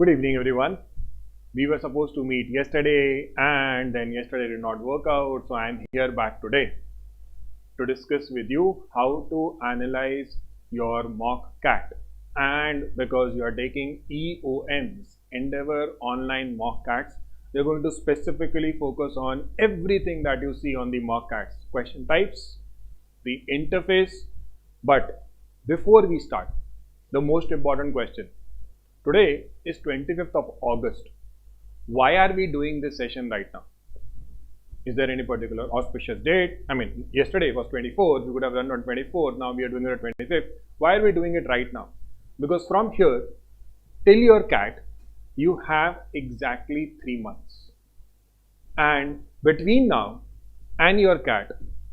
Good evening, everyone. We were supposed to meet yesterday, and then yesterday did not work out. So I'm here back today to discuss with you how to analyze your mock CAT. And because you are taking EOMs, Endeavour Online Mock CATs, we're going to specifically focus on everything that you see on the mock CATs, question types, the interface. But before we start, the most important question. Today is 25th of August. Why are we doing this session right now? Is there any particular auspicious date? I mean, yesterday was 24th, we could have done on 24th, now we are doing it on 25th. Why are we doing it right now? Because from here till your CAT, you have exactly 3 months. And between now and your CAT,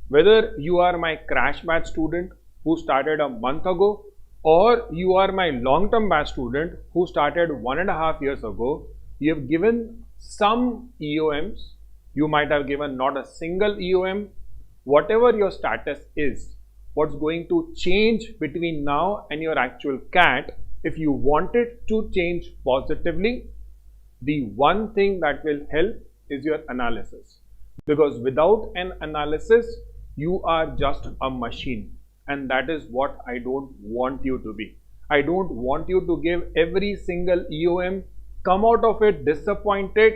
whether you are my crash batch student who started a month ago, or you are my long-term batch student who started 1.5 years ago, you have given some EOMs, you might have given not a single EOM. Whatever your status is, what's going to change between now and your actual CAT, if you want it to change positively, the one thing that will help is your analysis. Because without an analysis, you are just a machine. And that is what I don't want you to be. I don't want you to give every single EOM, come out of it disappointed,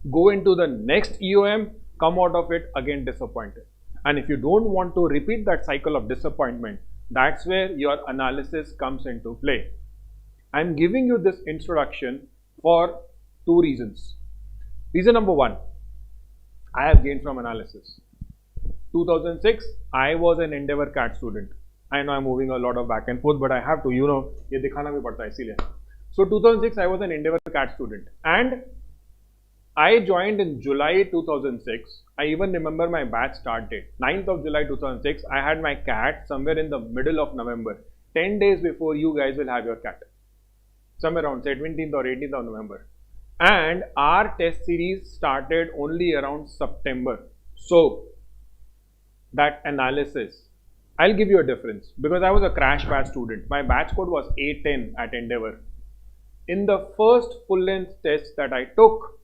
go into the next EOM, come out of it again disappointed. And if you don't want to repeat that cycle of disappointment, that's where your analysis comes into play. I'm giving you this introduction for 2 reasons. Reason number 1, I have gained from analysis. 2006, I was an Endeavour CAT student. I know I'm moving a lot of back and forth, but I have to, ये दिखाना भी पड़ता है इसीलिए. So 2006, I was an Endeavour CAT student, and I joined in July 2006. I even remember my batch start date, 9th of July 2006. I had my CAT somewhere in the middle of November, 10 days before you guys will have your CAT, somewhere around 17th or 18th of November. And our test series started only around September. So that analysis, I'll give you a difference because I was a crash batch student. My batch code was A10 at Endeavour. In the first full length test that I took,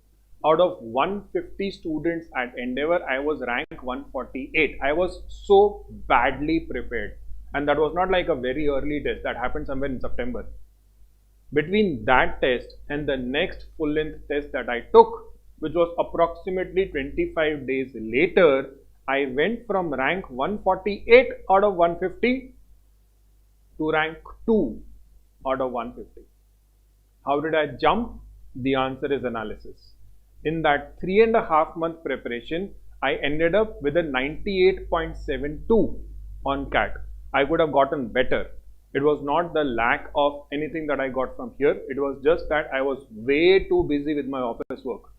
out of 150 students at Endeavour, I was ranked 148. I was so badly prepared, and that was not like a very early test that happened somewhere in September. Between that test and the next full length test that I took, which was approximately 25 days later, I went from rank 148 out of 150 to rank 2 out of 150. How did I jump? The answer is analysis. In that 3.5 month preparation, I ended up with a 98.72 on CAT. I could have gotten better. It was not the lack of anything that I got from here. It was just that I was way too busy with my office work.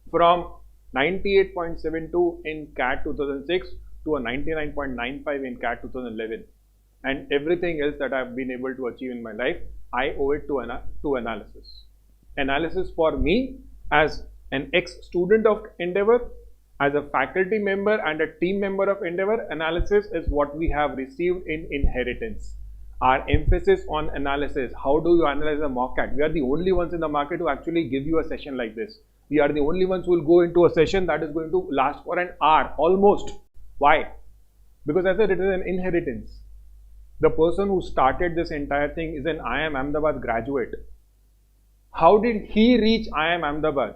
From 98.72 in CAT 2006 to a 99.95 in CAT 2011, and everything else that I've been able to achieve in my life, I owe it to analysis. Analysis for me as an ex-student of Endeavour, as a faculty member and a team member of Endeavour, analysis is what we have received in inheritance. Our emphasis on analysis. How do you analyze a mock CAT? We are the only ones in the market who actually give you a session like this. We are the only ones who will go into a session that is going to last for an hour almost. Why? Because I said it is an inheritance. The person who started this entire thing is an IIM Ahmedabad graduate. How did he reach IIM Ahmedabad?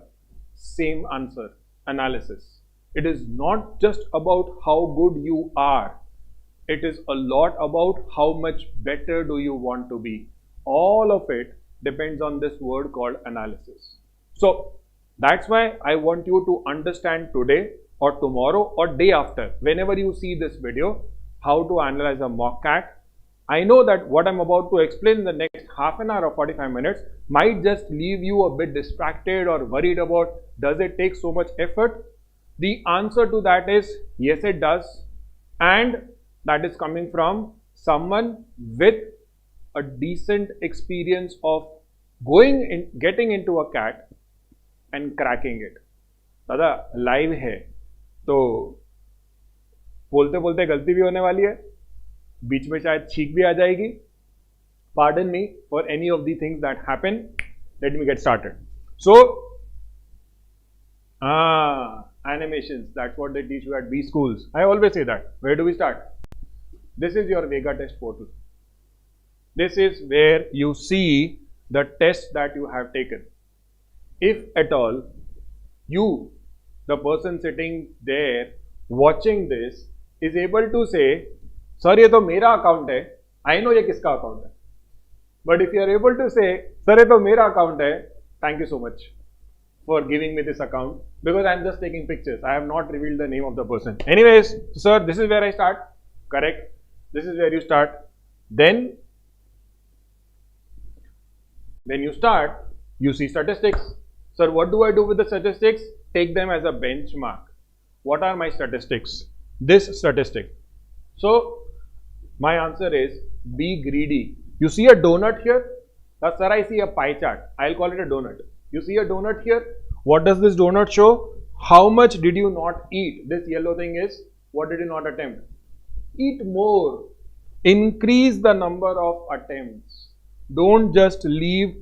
Same answer, analysis. It is not just about how good you are. It is a lot about how much better do you want to be. All of it depends on this word called analysis. So that's why I want you to understand today or tomorrow or day after, whenever you see this video, how to analyze a mock CAT. I know that what I'm about to explain in the next half an hour or 45 minutes might just leave you a bit distracted or worried about, does it take so much effort? The answer to that is yes, it does. And that is coming from someone with a decent experience of getting into a CAT and cracking it. दादा live है तो बोलते बोलते गलती भी होने वाली है, बीच में शायद छींक भी आ जाएगी. Pardon me for any of the things that happen. let me get started. So, animations, that's what they teach you at B schools. I always say that. Where do we start? This is your Vega test portal. This is where you see the test that you have taken. If at all, you, the person sitting there watching this, is able to say, sir, ये तो मेरा account है, I know ये किसका account है. But if you are able to say, sir, ये तो मेरा account है, thank you so much for giving me this account, because I am just taking pictures. I have not revealed the name of the person. Anyways, sir, this is where I start. Correct. This is where you start. Then, when you start, you see statistics. Sir, what do I do with the statistics? Take them as a benchmark. What are my statistics? This statistic. So, my answer is be greedy. You see a donut here? Sir, I see a pie chart. I'll call it a donut. You see a donut here? What does this donut show? How much did you not eat? This yellow thing is, what did you not attempt? Eat more. Increase the number of attempts. Don't just leave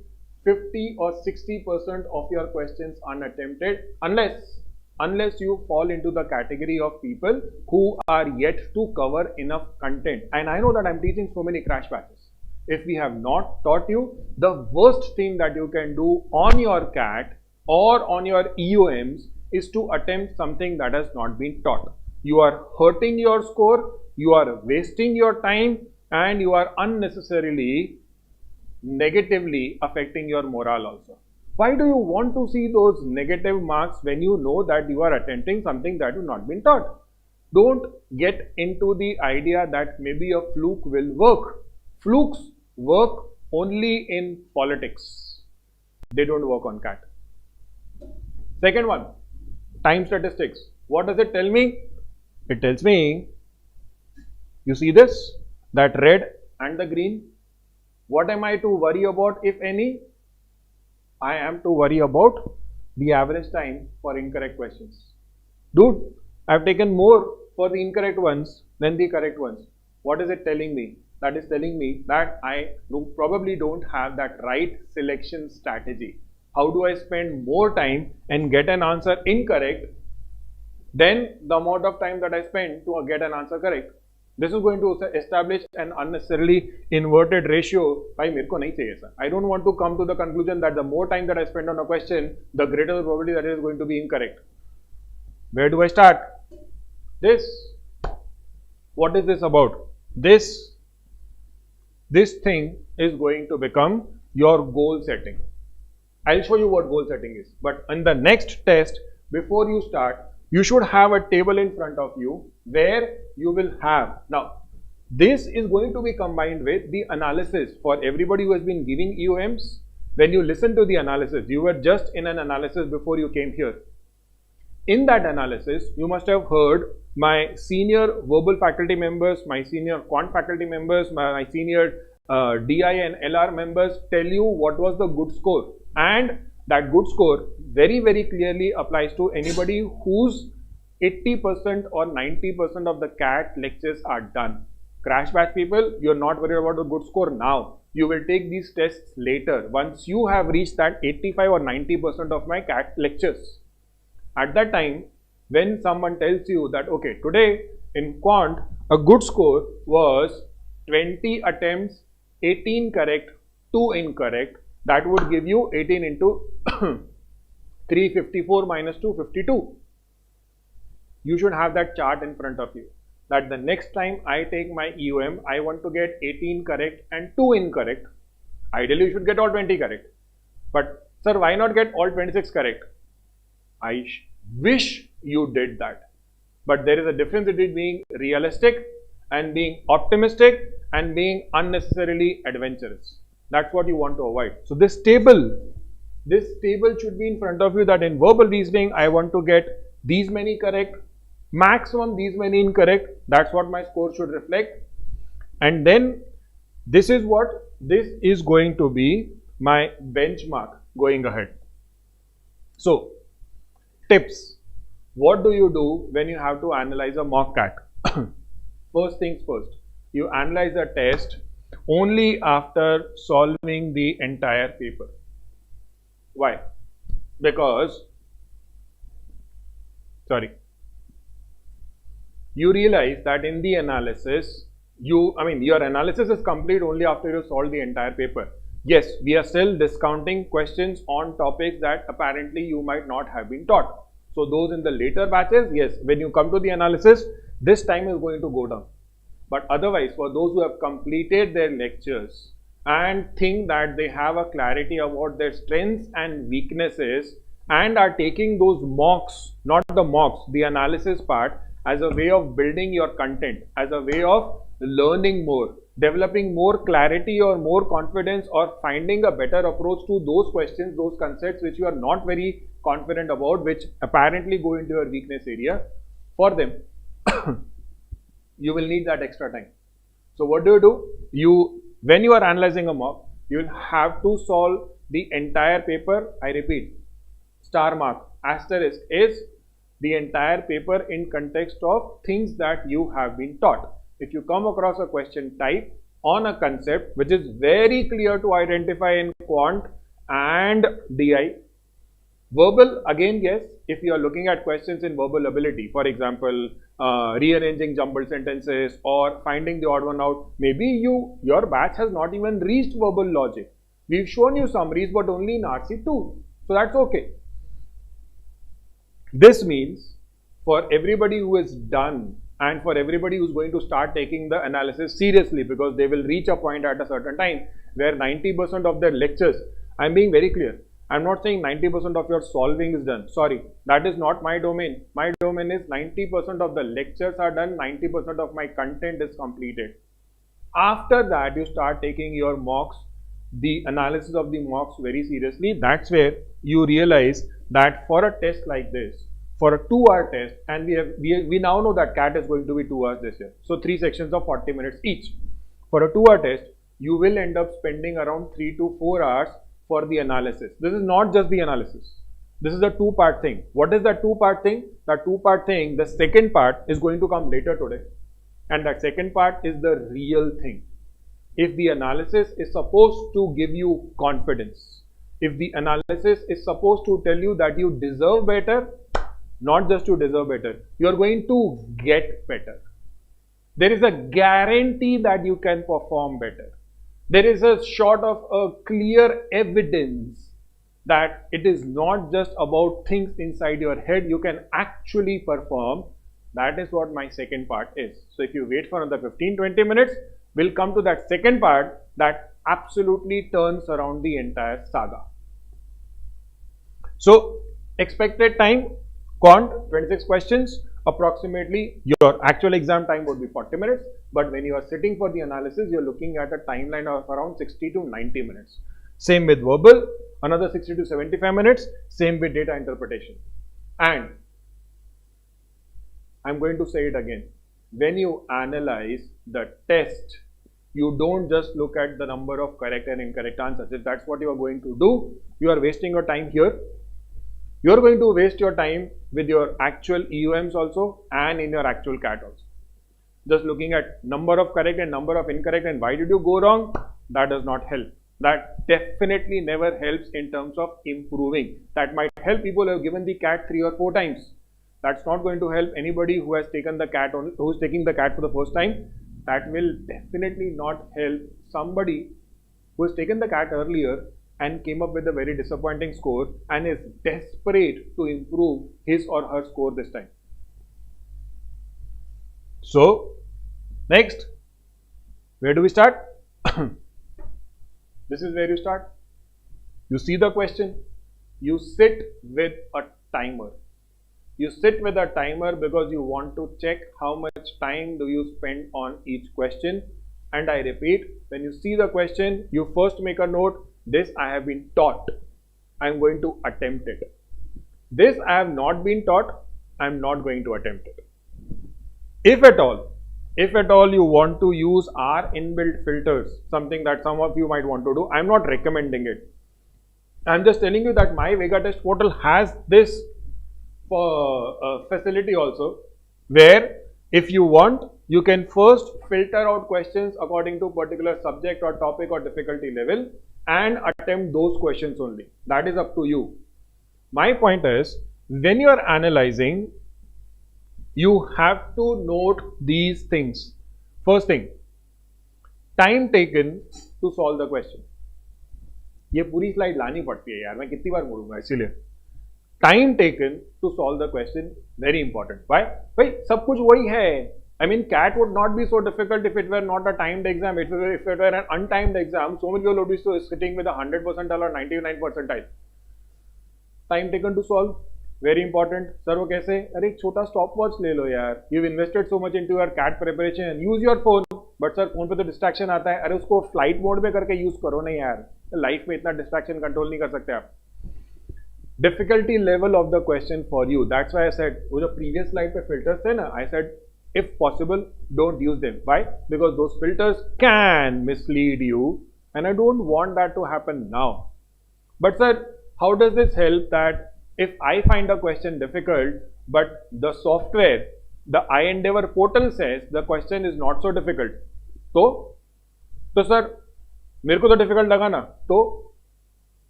50 or 60% of your questions unattempted unless you fall into the category of people who are yet to cover enough content. And I know that I'm teaching so many crash batches. If we have not taught you, the worst thing that you can do on your CAT or on your EOMs is to attempt something that has not been taught. You are hurting your score, you are wasting your time, and you are unnecessarily negatively affecting your morale also. Why do you want to see those negative marks when you know that you are attempting something that you have not been taught? Don't get into the idea that maybe a fluke will work. Flukes work only in politics. They don't work on CAT. Second one, time statistics. What does it tell me? It tells me, you see this, that red and the green. What am I to worry about, if any? I am to worry about the average time for incorrect questions. Dude, I have taken more for the incorrect ones than the correct ones. What is it telling me? That is telling me that I probably don't have that right selection strategy. How do I spend more time and get an answer incorrect than the amount of time that I spend to get an answer correct? This is going to establish an unnecessarily inverted ratio. I don't want to come to the conclusion that the more time that I spend on a question, the greater the probability that it is going to be incorrect. Where do I start? This. What is this about? This thing is going to become your goal setting. I'll show you what goal setting is. But in the next test, before you start, you should have a table in front of you where you will have. Now, this is going to be combined with the analysis for everybody who has been giving EOMs. When you listen to the analysis, you were just in an analysis before you came here. In that analysis, you must have heard my senior verbal faculty members, my senior quant faculty members, my senior DI and LR members tell you what was the good score. And that good score very, very clearly applies to anybody whose 80% or 90% of the CAT lectures are done. Crash batch people, you're not worried about the good score now. You will take these tests later once you have reached that 85 or 90% of my CAT lectures. At that time, when someone tells you that, okay, today in quant, a good score was 20 attempts, 18 correct, 2 incorrect, that would give you 18 into 354 minus 252. You should have that chart in front of you. That the next time I take my EOM, I want to get 18 correct and 2 incorrect. Ideally, you should get all 20 correct. But, sir, why not get all 26 correct? I wish you did that. But there is a difference between being realistic and being optimistic and being unnecessarily adventurous. That's what you want to avoid. So this table should be in front of you, that in verbal reasoning, I want to get these many correct, maximum these many incorrect. That's what my score should reflect. And then this is going to be my benchmark going ahead. So tips. What do you do when you have to analyze a mock CAT? First things first, you analyze a test only after solving the entire paper. Why? Because, you realize that in the analysis, your analysis is complete only after you solve the entire paper. Yes, we are still discounting questions on topics that apparently you might not have been taught. So those in the later batches, yes, when you come to the analysis, this time is going to go down. But otherwise, for those who have completed their lectures and think that they have a clarity about their strengths and weaknesses and are taking those mocks, not the mocks, the analysis part, as a way of building your content, as a way of learning more, developing more clarity or more confidence, or finding a better approach to those questions, those concepts which you are not very confident about, which apparently go into your weakness area. For them, you will need that extra time. So what do? When you are analyzing a mock, you will have to solve the entire paper. I repeat, star mark, asterisk is the entire paper in context of things that you have been taught. If you come across a question type on a concept which is very clear to identify in quant and DI, verbal, again, yes, if you are looking at questions in verbal ability, for example, rearranging jumbled sentences or finding the odd one out, maybe your batch has not even reached verbal logic. We've shown you summaries, but only in RC2. So that's okay. This means for everybody who is done and for everybody who's going to start taking the analysis seriously, because they will reach a point at a certain time where 90% of their lectures, I'm being very clear, I'm not saying 90% of your solving is done. Sorry, that is not my domain. My domain is 90% of the lectures are done, 90% of my content is completed. After that, you start taking your mocks, the analysis of the mocks very seriously. That's where you realize that for a test like this, for a 2-hour test, and we now know that CAT is going to be 2 hours this year. So 3 sections of 40 minutes each. For a 2-hour test, you will end up spending around 3 to 4 hours for the analysis. This is not just the analysis. This is a 2-part thing. What is that 2-part thing? That 2-part thing, the second part is going to come later today. And that second part is the real thing. If the analysis is supposed to give you confidence, if the analysis is supposed to tell you that you deserve better, not just to deserve better, you are going to get better. There is a guarantee that you can perform better. There is a sort of a clear evidence that it is not just about things inside your head, you can actually perform. That is what my second part is. So if you wait for another 15-20 minutes, we'll come to that second part that absolutely turns around the entire saga. So expected time, quant, 26 questions, approximately your actual exam time would be 40 minutes, but when you are sitting for the analysis, you're looking at a timeline of around 60 to 90 minutes. Same with verbal, another 60 to 75 minutes, same with data interpretation. And I'm going to say it again, when you analyze the test, you don't just look at the number of correct and incorrect answers. If that's what you are going to do, you are wasting your time here. You are going to waste your time with your actual EUMs also and in your actual CAT also. Just looking at number of correct and number of incorrect and why did you go wrong, that does not help. That definitely never helps in terms of improving. That might help people who have given the CAT 3 or 4 times. That's not going to help anybody who has taken the CAT, who's taking the CAT for the first time. That will definitely not help somebody who has taken the CAT earlier and came up with a very disappointing score and is desperate to improve his or her score this time. So, next, where do we start? This is where you start. You see the question, you sit with a timer. You sit with a timer because you want to check how much time do you spend on each question. And I repeat, when you see the question, you first make a note, this I have been taught, I am going to attempt it. This I have not been taught, I am not going to attempt it. If at all you want to use our inbuilt filters, something that some of you might want to do, I am not recommending it. I am just telling you that my Vega Test portal has this facility also, where if you want, you can first filter out questions according to particular subject or topic or difficulty level, and attempt those questions only. That is up to you. My point is, when you are analyzing, you have to note these things. First thing, time taken to solve the question. ये पूरी slide लानी पड़ती है यार, मैं कितनी बार बोलूंगा, इसीलिए time taken to solve the question very important. Why? भाई सब कुछ वही है. I mean, CAT would not be so difficult if it were not a timed exam. If it were an untimed exam, so many people would be so sitting with a 100 percentile or 99 percentile. Time taken to solve, very important. Sir, वो कैसे? अरे एक छोटा stop watch ले लो यार. You've invested so much into your CAT preparation. Use your phone. But sir, phone पे तो distraction आता है. अरे उसको flight mode में करके use करो नहीं यार. Life में इतना distraction control नहीं कर सकते आप. Difficulty level of the question for you. That's why I said, वो जो previous slide पे filters थे ना, I said, if possible, don't use them. Why? Because those filters can mislead you, and I don't want that to happen now. But sir, how does this help that if I find a question difficult, but the software, the iEndeavor portal says the question is not so difficult, तो sir, मेरे को तो difficult लगा ना, तो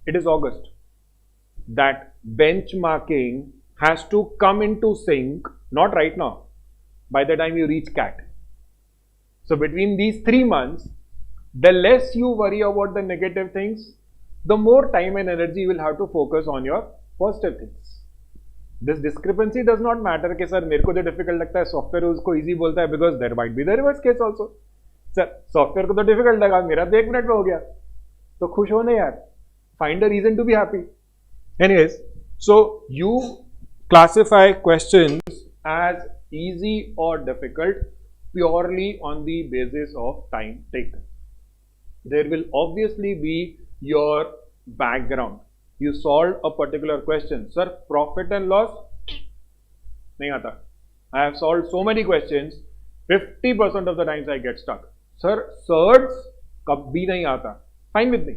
it is August. That benchmarking has to come into sync, not right now, by the time you reach CAT. So between these 3 months, the less you worry about the negative things, the more time and energy you will have to focus on your positive things. This discrepancy does not matter कि sir मेरे को जो difficult लगता है software उसको easy बोलता है, because there might be the reverse case also. Sir software को तो difficult लगा, मेरा तो 1 मिनट में हो गया, तो खुश हो नहीं यार. Find a reason to be happy. Anyways, so you classify questions as easy or difficult purely on the basis of time taken. There will obviously be your background. You solved a particular question. Sir, profit and loss? Nahi aata. I have solved so many questions. 50% of the times I get stuck. Sir, surds kabhi nahi aata. Fine with me.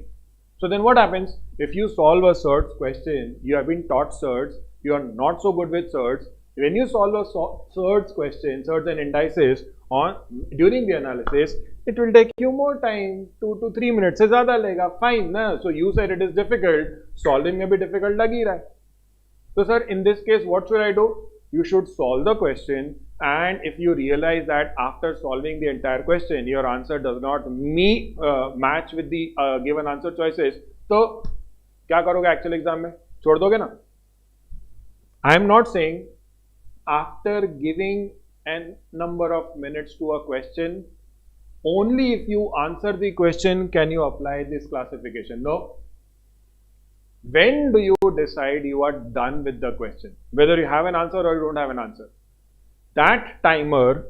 So then what happens? If you solve a surds question, you have been taught surds, you are not so good with surds. When you solve a surds question, surds and indices during the analysis, it will take you more time, 2 to 3 minutes. से ज़्यादा लेगा. Fine, na? So you said it is difficult. Solving में भी difficult लग ही रहा है. So sir, in this case, what should I do? You should solve the question, and if you realize that after solving the entire question, your answer does not match with the given answer choices, तो क्या करोगे actual exam में? छोड़ दोगे ना? I am not saying after giving a number of minutes to a question, only if you answer the question can you apply this classification. No. When do you decide you are done with the question? Whether you have an answer or you don't have an answer. That timer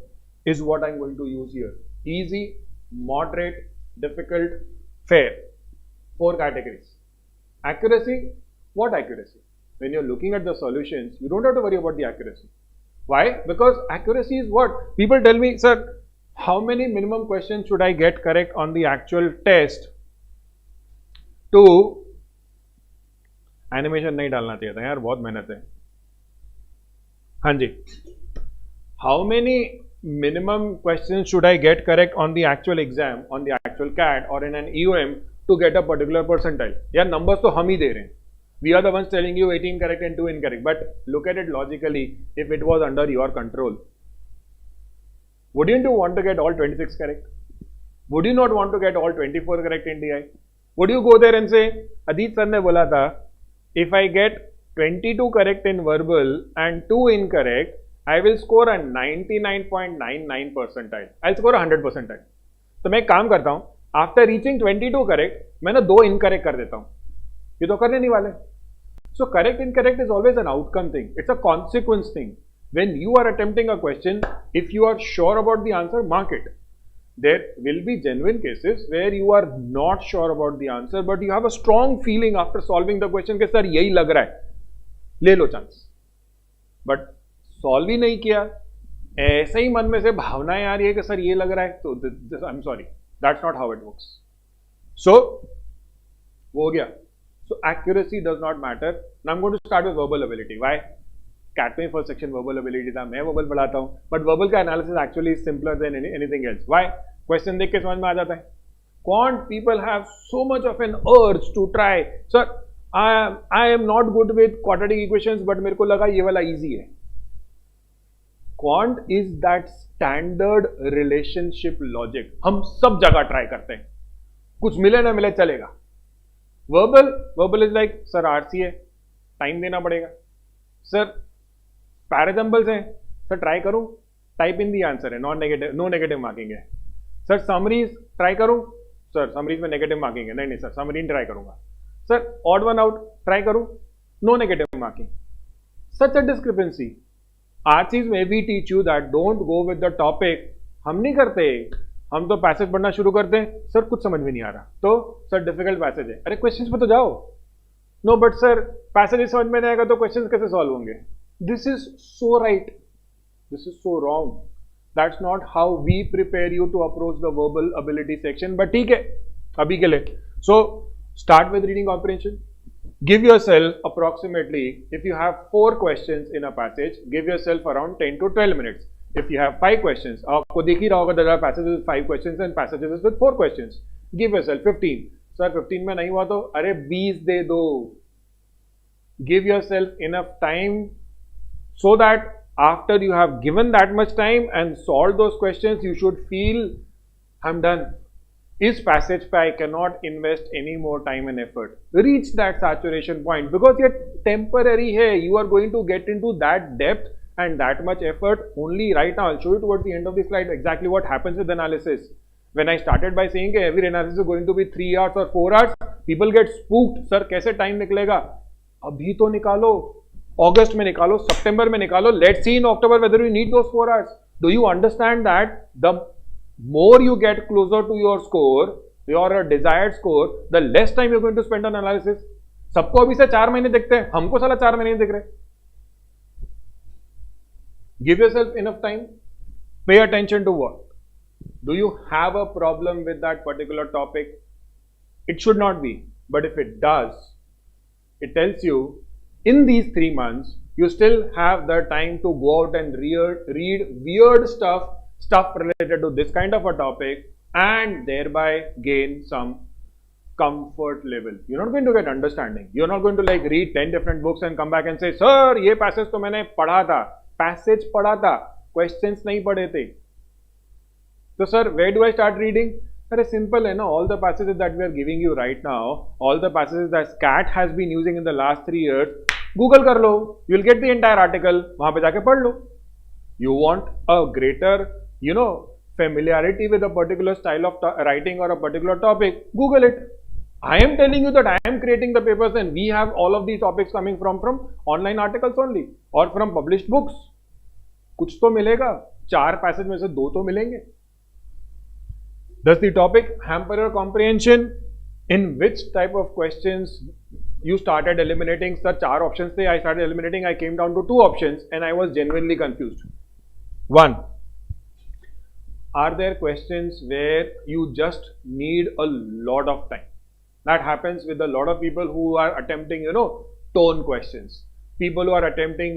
is what I'm going to use here. Easy, moderate, difficult, fair. 4 categories. Accuracy. What accuracy? When you're looking at the solutions, you don't have to worry about the accuracy. Why? Because accuracy is what? People tell me, sir, how many minimum questions should I get correct on the actual test to animation नहीं डालना चाहिए था यार, बहुत मेहनत है. हाँ जी. How many minimum question should I get correct on the actual exam, on the actual CAT और in an EOM to get a particular percentile? यार नंबर्स तो हम ही दे रहे हैं. We are the ones telling you 18 correct and 2 incorrect, but look at it logically. If it was under your control, wouldn't you want to get all 26 correct? Would you not want to get all 24 correct in DI? Would you go there and say, Adit sir ने बोला था, if I get 22 correct in verbal and 2 incorrect, I will score a 99.99 percentile. I'll score 100 percentile. तो मैं एक काम करता हूँ, after reaching 22 correct, मैं ना 2 incorrect कर देता हूँ. ये तो करने नहीं वाले. So correct incorrect is always an outcome thing. It's a consequence thing. When you are attempting a question, if you are sure about the answer, mark it. There will be genuine cases where you are not sure about the answer, but you have a strong feeling after solving the question कि sir यही लग रहा है, ले लो chance. But solve ही नहीं किया, ऐसे ही मन में से भावनाएं आ रही है कि सर ये लग रहा है, तो I am sorry, that's not how it works. So वो हो गया. So accuracy does not matter. Now I am going to start with verbal ability. Why? CAT में फर्स्ट सेक्शन वर्बल एबिलिटी था, मैं वर्बल पढ़ाता हूँ, बट वर्बल का analysis actually simpler than anything else. Why? Question देख के समझ में आ जाता है. Quant people have so much of an urge to try. Sir, I am not good with quadratic equations, but मेरे को लगा ये वाला easy है. Quant is that standard relationship logic. हम सब जगह try करते हैं. कुछ मिले ना मिले चलेगा. Verbal is like sir RC है, time देना पड़ेगा. Sir पैराजम्बल्स हैं, सर ट्राई करूं, टाइप इन दी आंसर है, नो नेगेटिव मार्किंग है. सर समरीज ट्राई करूं, सर समरीज में नेगेटिव मार्किंग है, नहीं सर समरी ट्राई करूंगा. Sir odd one out try करूं, no negative marking. Such a discrepancy. RCs में we teach you that don't go with the topic. हम नहीं करते, हम तो पैसेज पढ़ना शुरू करते हैं, सर कुछ समझ में नहीं आ रहा, तो सर डिफिकल्ट पैसेज है. अरे क्वेश्चंस पे तो जाओ. नो बट सर पैसेज समझ में नहीं आएगा तो क्वेश्चंस कैसे सॉल्व होंगे? This is so right. This is so wrong. That's not how we prepare you to approach the verbal ability section. But ठीक है, अभी के लिए. So start with reading comprehension. Give yourself approximately, if you have 4 questions in a passage, give yourself around 10 to 12 minutes. If you have 5 questions, आपको दिख ही रहा होगा there are passages with 5 questions and passages with 4 questions. Give yourself 15. Sir 15 में नहीं हुआ तो अरे 20 दे दो. Give yourself enough time so that after you have given that much time and solved those questions, you should feel I'm done. Is passage पे I cannot invest any more time and effort. Reach that saturation point because ये temporary है. You are going to get into that depth and that much effort only right now. I'll show you towards the end of the slide exactly what happens with analysis. When I started by saying that every analysis is going to be 3 hours or 4 hours, people get spooked. Sir कैसे time निकलेगा? अभी तो निकालो. August में निकालो, September में निकालो. Let's see in October whether you need those 4 hours. Do you understand that the more you get closer to your score, your desired score, the less time you're going to spend on analysis? सबको अभी से 4 महीने दिखते हैं, हमको साला 4 महीने दिख रहे. Give yourself enough time. Pay attention to what? Do you have a problem with that particular topic? It should not be, but if it does, it tells you in these 3 months, you still have the time to go out and read weird stuff related to this kind of a topic and thereby gain some comfort level. You're not going to get understanding. You're not going to like read 10 different books and come back and say, sir, ये passage तो मैंने पढ़ा था, passage पढ़ा था, questions नहीं पढ़े थे. So sir, where do I start reading? Very simple है ना. All the passages that we are giving you right now, all the passages that SCAT has been using in the last 3 years, Google कर लो. You will get the entire article. वहाँ पे जाके पढ़ लो. You want a greater, familiarity with a particular style of writing or a particular topic, Google it. I am telling you that I am creating the papers and we have all of these topics coming from online articles only or from published books. कुछ तो मिलेगा. 4 passage में से 2 तो मिलेंगे. Does the topic hamper your comprehension? In which type of questions you started eliminating? Sir, 4 options थे. I started eliminating. I came down to 2 options and I was genuinely confused. 1. Are there questions where you just need a lot of time? That happens with a lot of people who are attempting, tone questions. People who are attempting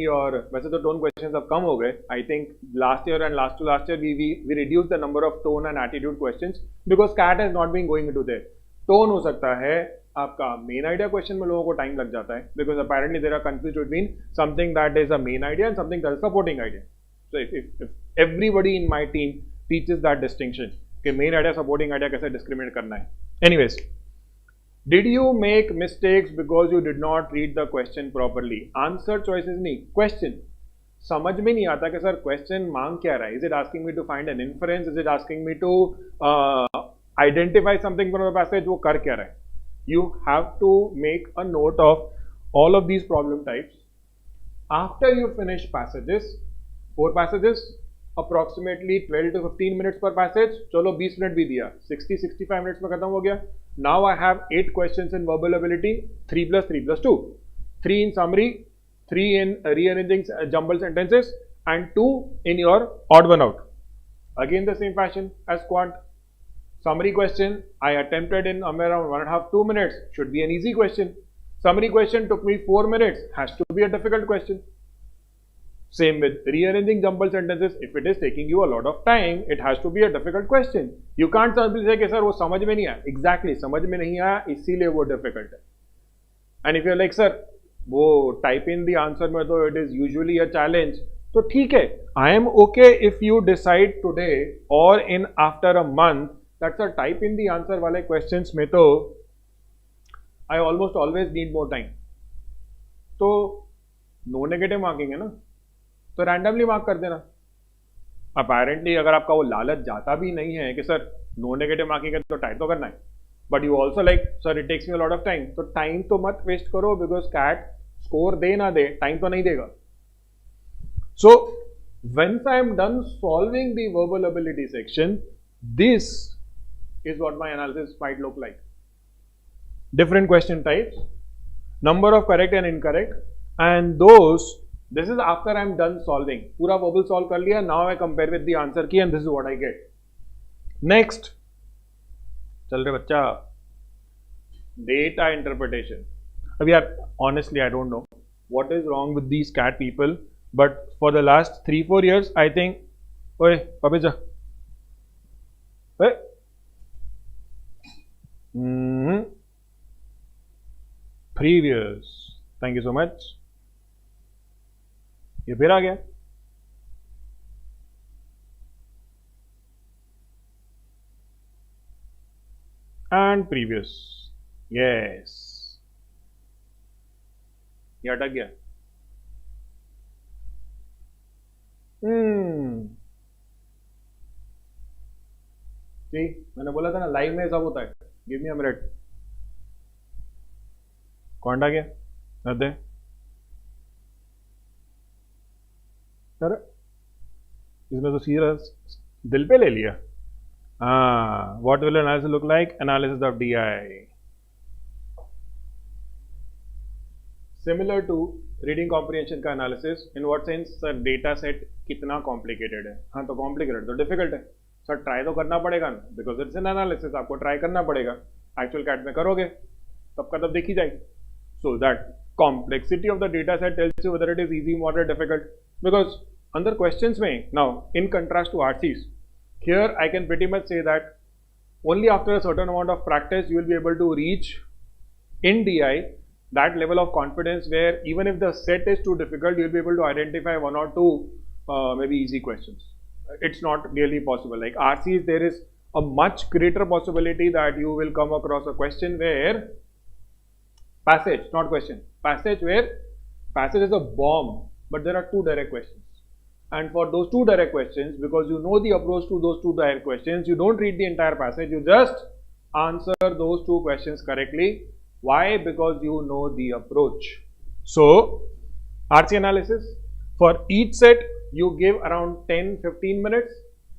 वैसे तो tone questions अब कम हो गए. I think last year and last to last year we reduced the number of tone and attitude questions because CAT has not been going into there. Tone हो सकता है आपका main idea question में लोगों को time लग जाता है because apparently there are confused between something that is a main idea and something that is supporting idea. So if everybody in my team teaches that distinction कि main idea supporting idea कैसे discriminate करना है. Anyways. Did you make mistakes because you did not read the question properly? Answer choices नहीं, question. समझ में नहीं आता कि सर question मांग क्या रहा है? Is it asking me to find an inference? Is it asking me to identify something from the passage? वो कर क्या रहा है? You have to make a note of all of these problem types. After you finish passages, 4 passages, approximately 12 to 15 minutes per passage. चलो 20 minute भी दिया, 60-65 minutes में खत्म हो गया. Now I have 8 questions in verbal ability, 3 plus 3 plus 2, 3 in summary, 3 in rearranging jumbled sentences, and 2 in your odd one out. Again the same fashion as quant. Summary question I attempted in around 1.5-2 minutes, should be an easy question. Summary question took me 4 minutes, has to be a difficult question. Same with rearranging jumbled sentences. If it is taking you a lot of time, it has to be a difficult question. You can't simply say कि sir वो समझ में नहीं आया. Exactly, समझ में नहीं आया इसीलिए वो difficult है. And if you're like sir वो type in the answer में तो it is usually a challenge. तो ठीक है. I am okay if you decide today or in after a month that sir type in the answer वाले questions में तो I almost always need more time. तो no negative marking है ना. तो रैंडमली मार्क कर देना. अपेरेंटली अगर आपका वो लालच जाता भी नहीं है कि सर नो नेगेटिव मार्किंग है तो टाइप तो करना है, but you also like sir it takes me a lot of time, तो टाइम तो मत वेस्ट करो बिकॉज कैट स्कोर दे ना दे टाइम तो नहीं देगा. So once I am done solving the verbal ability section, this is what my analysis might look like. Different question types, number of correct and incorrect, and those this is after I'm done solving. पूरा verbal solve कर लिया, now I compare with the answer key and this is what I get. Next, चल रहे बच्चा, data interpretation. अभी यार honestly I don't know what is wrong with these cat people, but for the last 3-4 years I think ओए पापे जा previous, thank you so much. ये फिर आ गया. एंड प्रीवियस, यस ये अटक गया. सी मैंने बोला था ना लाइव में सब होता है. Give me a minute. कौन आ गया? दे सर इसमें तो सीधा दिल पे ले लिया. हाँ, what will analysis look like? Analysis of DI similar to reading comprehension का analysis. In what sense? Sir data set कितना कॉम्प्लिकेटेड है. हाँ तो कॉम्प्लिकेटेड तो डिफिकल्ट है सर, ट्राई तो करना पड़ेगा ना, बिकॉज इट्स एन एनालिसिस. आपको ट्राई करना पड़ेगा. एक्चुअल कैट में करोगे तब का तब देखी जाएगी. So that complexity of the data set tells you whether it is easy, moderate, difficult. Because under questions mein, now in contrast to RCs, here I can pretty much say that only after a certain amount of practice you will be able to reach in DI that level of confidence where even if the set is too difficult, you will be able to identify one or two maybe easy questions. It's not really possible. Like RCs, there is a much greater possibility that you will come across a question where passage, not question, passage where passage is a bomb, but there are two direct questions. And for those two direct questions, because you know the approach to those two direct questions, you don't read the entire passage, you just answer those two questions correctly. Why? Because you know the approach. So, RC analysis, for each set, you give around 10-15 minutes.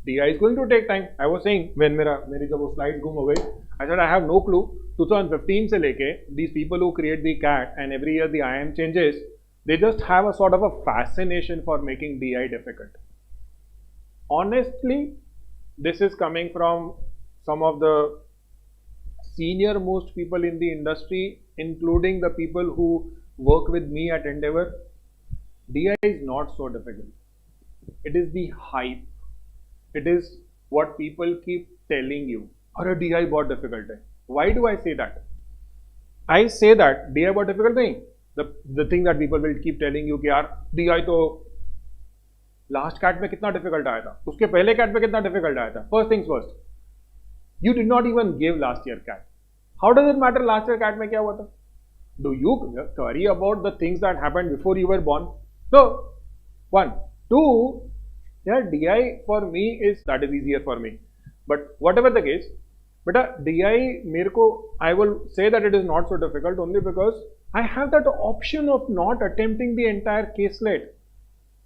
DI is going to take time. I was saying, when मेरी जब वो slides गुम हो गई, I said I have no clue. 2015 से लेके these people who create the CAT and every year the IM changes, they just have a sort of a fascination for making DI difficult. Honestly, this is coming from some of the senior most people in the industry, including the people who work with me at Endeavor. DI is not so difficult. It is the hype. It is what people keep telling you. अरे DI बहुत difficult है. Why do I say that? I say that DI बहुत difficult नहीं. The thing that people will keep telling you कि यार DI तो last CAT में कितना difficult आया था, उसके पहले CAT में कितना difficult आया था. First things first, you did not even give last year CAT. How does it matter last year CAT में क्या हुआ था? Do you worry about the things that happened before you were born? No. One. Two, yeah, DI for me that is easier for me. But whatever the case, but DI मेरे को, I will say that it is not so difficult only because I have that option of not attempting the entire caselet.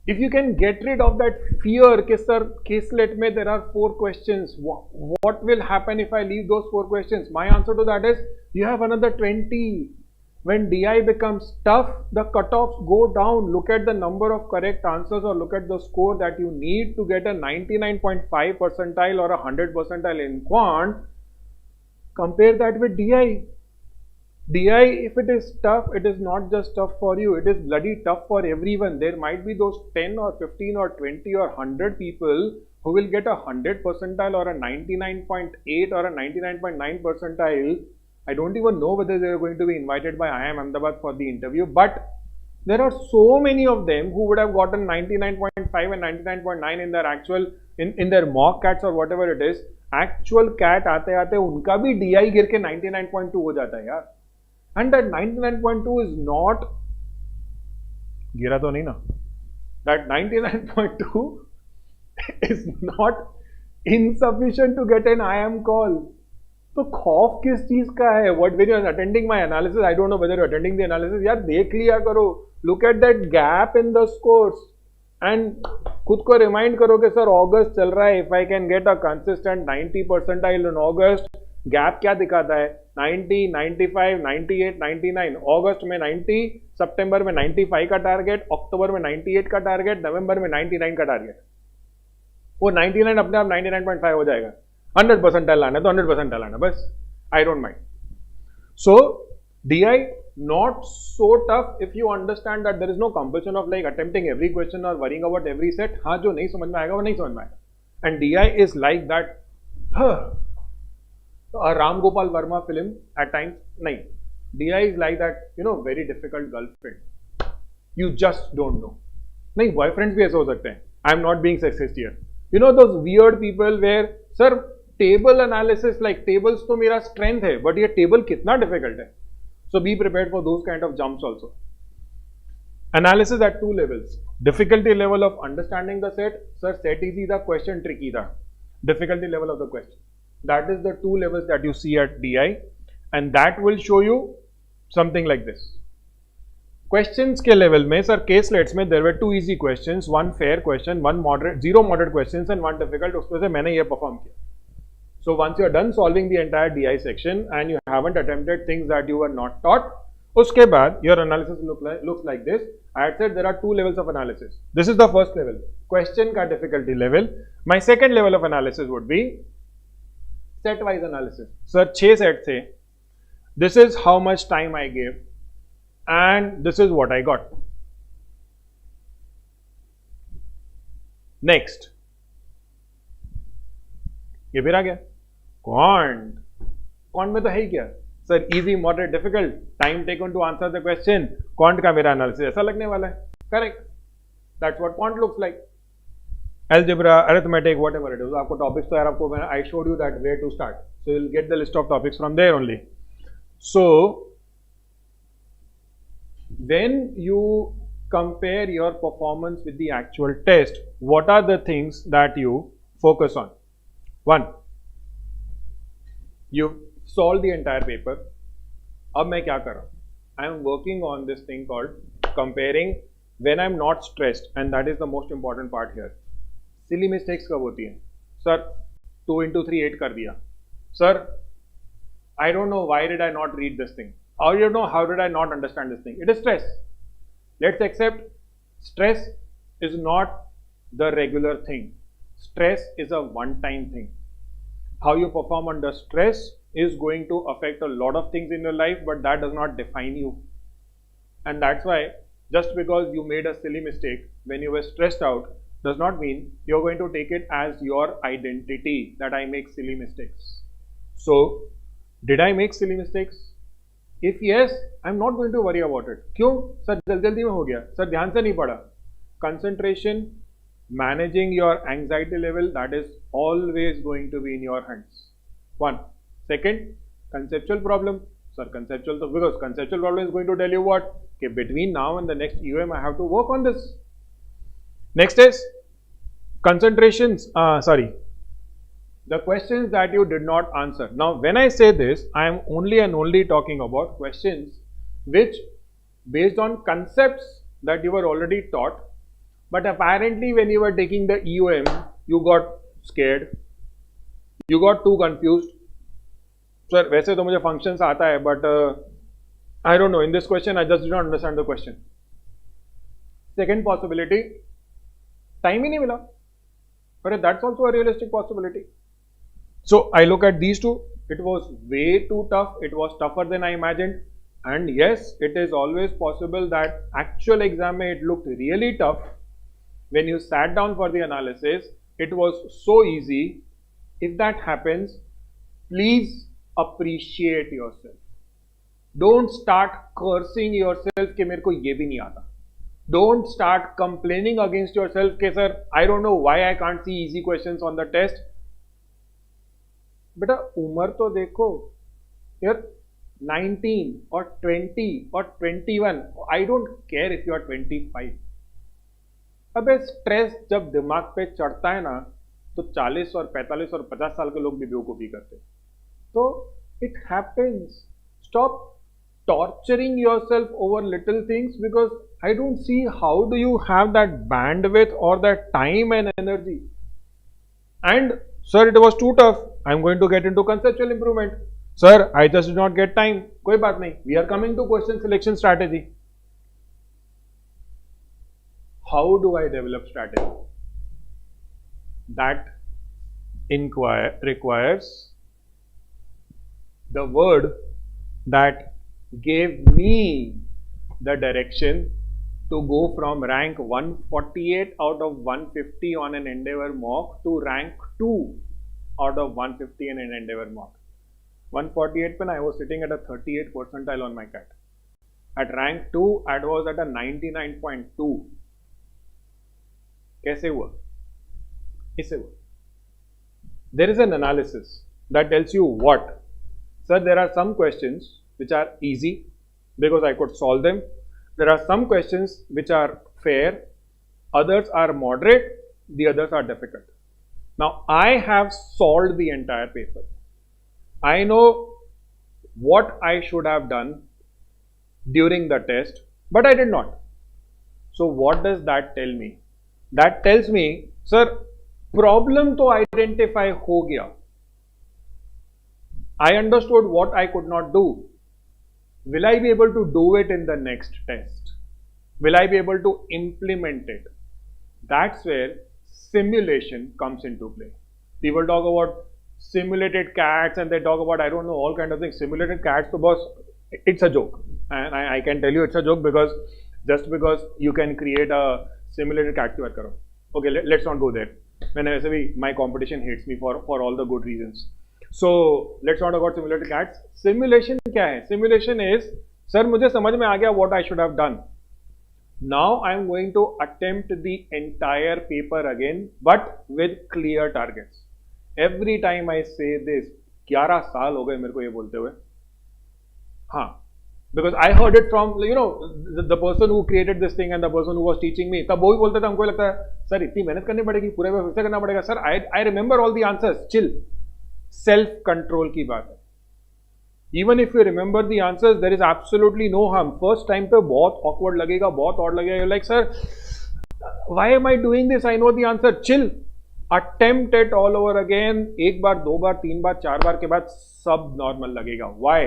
If you can get rid of that fear कि sir caselet में there are 4 questions, what will happen if I leave those 4 questions? My answer to that is you have another 20. When DI becomes tough, the cutoffs go down. Look at the number of correct answers or look at the score that you need to get a 99.5 percentile or a 100 percentile in quant. Compare that with DI. DI, if it is tough, it is not just tough for you, it is bloody tough for everyone. There might be those 10 or 15 or 20 or 100 people who will get a 100 percentile or a 99.8 or a 99.9 percentile. I don't even know whether they are going to be invited by IIM Ahmedabad for the interview, but there are so many of them who would have gotten 99.5 and 99.9 in their actual, in their mock cats or whatever it is. Actual cat आते आते उनका भी DI गिर के 99.2 हो जाता है यार. And that 99.2 is not, गिरा तो नहीं ना, that 99.2 is not insufficient to get an IIM call. तो खौफ किस चीज का है? What, when you are attending my analysis, I don't know whether you are attending the analysis, यार देख लिया करो, look at that gap in the scores and खुद को remind करो कि सर अगस्त चल रहा है, if I can get a consistent 90 percentile in August, gap क्या दिखाता है? 90, 95, 98, 99. अगस्त में 90, सितंबर में 95 का टारगेट, अक्टूबर में 98 का टारगेट, नवंबर में 99 का टारगेट. वो 99 अपने आप 99.5 हो जाएगा. 100 परसेंटाइल लाना है तो 100 परसेंटाइल लाना बस. I don't mind. So DI not so tough if you understand that there is no compulsion of like attempting every question or worrying about every set. हाँ जो नहीं समझ में आएगा वो नहीं समझ में आएगा. And DI is like that. A Ram Gopal Verma film at times. नहीं. DI is like that, you know, very difficult girlfriend. You just don't know. नहीं, boyfriends भी ऐसे हो सकते हैं. I am not being sexist here. You know those weird people where, sir, table analysis, like tables तो मेरा strength है, but ये table कितना difficult है. So be prepared for those kind of jumps also. Analysis at two levels. Difficulty level of understanding the set. Sir, set easy the question, tricky the difficulty level of the question. That is the two levels that you see at DI, and that will show you something like this. Questions के level में, sir, case slates में there were two easy questions, one fair question, one moderate, zero moderate questions and one difficult. उसमें से मैंने ये perform किया. So once you are done solving the entire DI section and you haven't attempted things that you were not taught, उसके बाद your analysis looks like this. I had said there are two levels of analysis. This is the first level, question का difficulty level. My second level of analysis would be set wise analysis. Sir, 6 set थे. This is how much time I gave and this is what I got. Next. ये फिर आ गया. Quant में तो है ही क्या? Sir, easy, moderate, difficult, time taken to answer the question. Quant का मेरा analysis ऐसा लगने वाला है. Correct. That's what quant looks like. Algebra, arithmetic, whatever it is. आपको topics तो यार आपको I showed you that where to start. So you'll get the list of topics from there only. So when you compare your performance with the actual test, what are the things that you focus on? One, you solve the entire paper. अब मैं क्या कर रहा हूँ? I am working on this thing called comparing when I am not stressed, and that is the most important part here. Silly mistakes कब होती हैं? Sir, 2 into 3 8 कर दिया. Sir, I don't know why did I not read this thing. Or you know how did I not understand this thing? It is stress. Let's accept stress is not the regular thing. Stress is a one-time thing. How you perform under stress is going to affect a lot of things in your life, but that does not define you. And that's why just because you made a silly mistake when you were stressed out does not mean you're going to take it as your identity that I make silly mistakes. So, did I make silly mistakes? If yes, I'm not going to worry about it. क्यों? Sir जल्दी में हो गया. Sir ध्यान से नहीं पढ़ा. Concentration, managing your anxiety level, that is always going to be in your hands. One. Second, conceptual problem. Sir, conceptual, because conceptual problem is going to tell you what? Okay, between now and the next EOM, I have to work on this. Next is concentrations. The questions that you did not answer. Now, when I say this, I am only and only talking about questions which, based on concepts that you were already taught, but apparently when you were taking the EOM, you got scared, you got too confused. Sir, वैसे तो मुझे functions आता है, but I don't know. In this question, I just did not understand the question. Second possibility, time ही नहीं मिला. But that's also a realistic possibility. So I look at these two. It was way too tough. It was tougher than I imagined. And yes, it is always possible that actual exam it looked really tough. When you sat down for the analysis, it was so easy. If that happens, please appreciate yourself. Don't start cursing yourself कि मेरे को ये भी नहीं आता. Don't start complaining against yourself कि sir, I don't know why I can't see easy questions on the test. बेटा उम्र तो देखो यार, 19 or 20 or 21. I don't care if you are 25. अबे स्ट्रेस जब दिमाग पे चढ़ता है ना, तो 40 और 45 और 50 साल के लोग भी बेवकूफ़ी करते हैं. तो it happens. Stop torturing yourself over little things, because I don't see how do you have that bandwidth or that time and energy. And sir, it was too tough. I'm going to get into conceptual improvement. Sir, I just did not get time. कोई बात नहीं. We are coming to question selection strategy. How do I develop strategy? That requires the word that gave me the direction to go from rank 148 out of 150 on an Endeavour mock to rank 2 out of 150 in an Endeavour mock. 148 when I was sitting at a 38th percentile on my CAT. At rank 2, I was at a 99.2. कैसे हुआ? इससे हुआ. There is an analysis that tells you what? Sir, there are some questions which are easy because I could solve them. There are some questions which are fair, others are moderate, the others are difficult. Now, I have solved the entire paper. I know what I should have done during the test, but I did not. So, what does that tell me? That tells me, sir, problem to identify ho gaya. I understood what I could not do. Will I be able to do it in the next test? Will I be able to implement it? That's where simulation comes into play. People talk about simulated cats and they talk about, I don't know, all kind of things. Simulated cats, so boss, it's a joke. And I can tell you it's a joke because just because you can create a simulated cat ki baat karo. Okay, let's not go there. My competition hates me for all the good reasons. So let's not talk about simulated cats. Simulation क्या है? Simulation is, sir मुझे समझ में आ गया what I should have done. Now I am going to attempt the entire paper again, but with clear targets. Every time I say this, 11 साल हो गए मेरे को ये बोलते हुए. हाँ, because I heard it from the person who created this thing and the person who was teaching me. तब वो भी बोलते थे, हमको लगता है सर इतनी मेहनत करनी पड़ेगी, पूरे में फिर से करना पड़ेगा. Sir I remember all the answers. Chill. Self control की बात है. Even if you remember the answers, there is absolutely no harm. First time पे बहुत ऑकवर्ड लगेगा, बहुत ऑड लगेगा. You like sir why am I doing this, I know the answer. Chill, attempt it all over again. एक बार, दो बार, तीन बार, चार बार के बाद सब नॉर्मल लगेगा. Why?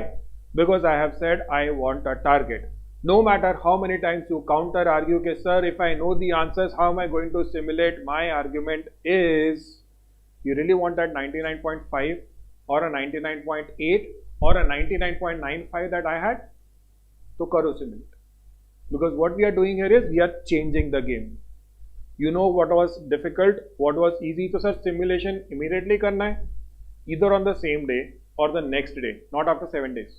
Because I have said I want a target. No matter how many times you counter argue के sir if I know the answers how am I going to simulate my argument is, you really want that 99.5 or a 99.8 or a 99.95 that I had, to karo simulate. Because what we are doing here is we are changing the game. You know what was difficult, what was easy. So sir, simulation immediately karna hai, either on the same day or the next day, not after 7 days.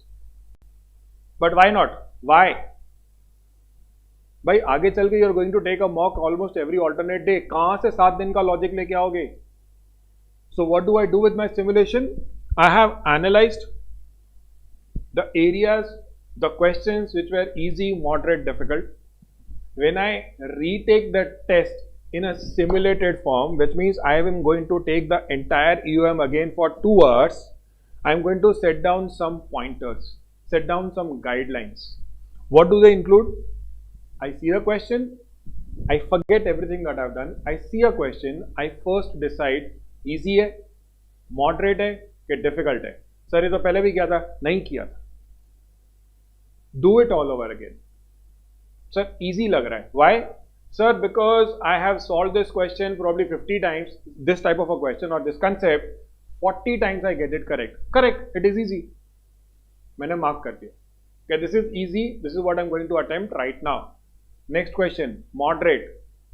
But why not? Why? भाई आगे चल के you are going to take a mock almost every alternate day. कहाँ से 7 दिन का logic लेके आओगे? So what do I do with my simulation? I have analyzed the areas, the questions which were easy, moderate, difficult. When I retake the test in a simulated form, which means I am going to take the entire EOM again for 2 hours, I am going to set down some pointers, set down some guidelines. What do they include? I see a question, I forget everything that I have done. I see a question, I first decide easy है, moderate है कि difficult है. Sir ये तो पहले भी किया था, नहीं किया था. Do it all over again. Sir easy लग रहा है. Why? Sir because I have solve this question probably 50 times, this type of a question और this concept 40 times I get it correct. It is easy. मैंने mark कर दिया Okay, this is easy. This is what I'm going to attempt right now. Next question, moderate.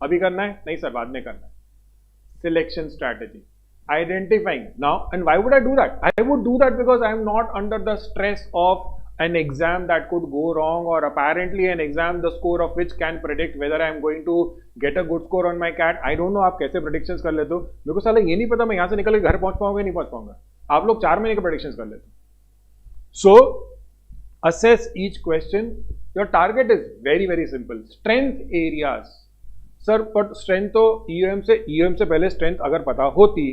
अभी करना है? नहीं sir, बाद में करना है. Selection strategy. Identifying. Now, and why would I do that? I would do that because I am not under the stress of an exam that could go wrong, or apparently an exam the score of which can predict whether I am going to get a good score on my CAT. I don't know आप कैसे predictions कर लेते हो. मेरे को साला ये नहीं पता मैं यहाँ से निकल के घर पहुँच पाऊंगा नहीं पहुँच पाऊंगा. आप लोग 4 महीने के predictions कर लेते हो. So, assess each question. Your target is very simple. Strength areas. Sir, but strength तो EOM से पहले strength अगर पता होती,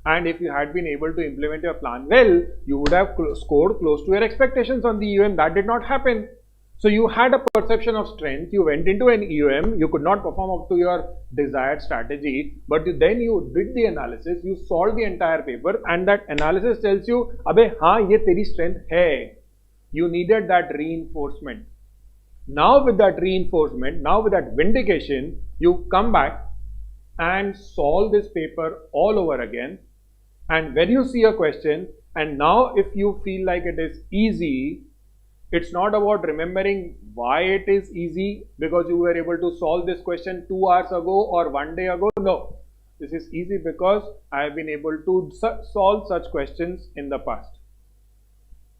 and if you had been able to implement your plan well, you would have scored close to your expectations on the EOM. That did not happen. So you had a perception of strength, you went into an EOM, you could not perform up to your desired strategy, but then you did the analysis, you solved the entire paper, and that analysis tells you, अबे हाँ ये तेरी strength है. You needed that reinforcement. Now with that reinforcement, now with that vindication, you come back and solve this paper all over again. And when you see a question, and now if you feel like it is easy, it's not about remembering why it is easy because you were able to solve this question 2 hours ago or 1 day ago. No, this is easy because I have been able to solve such questions in the past.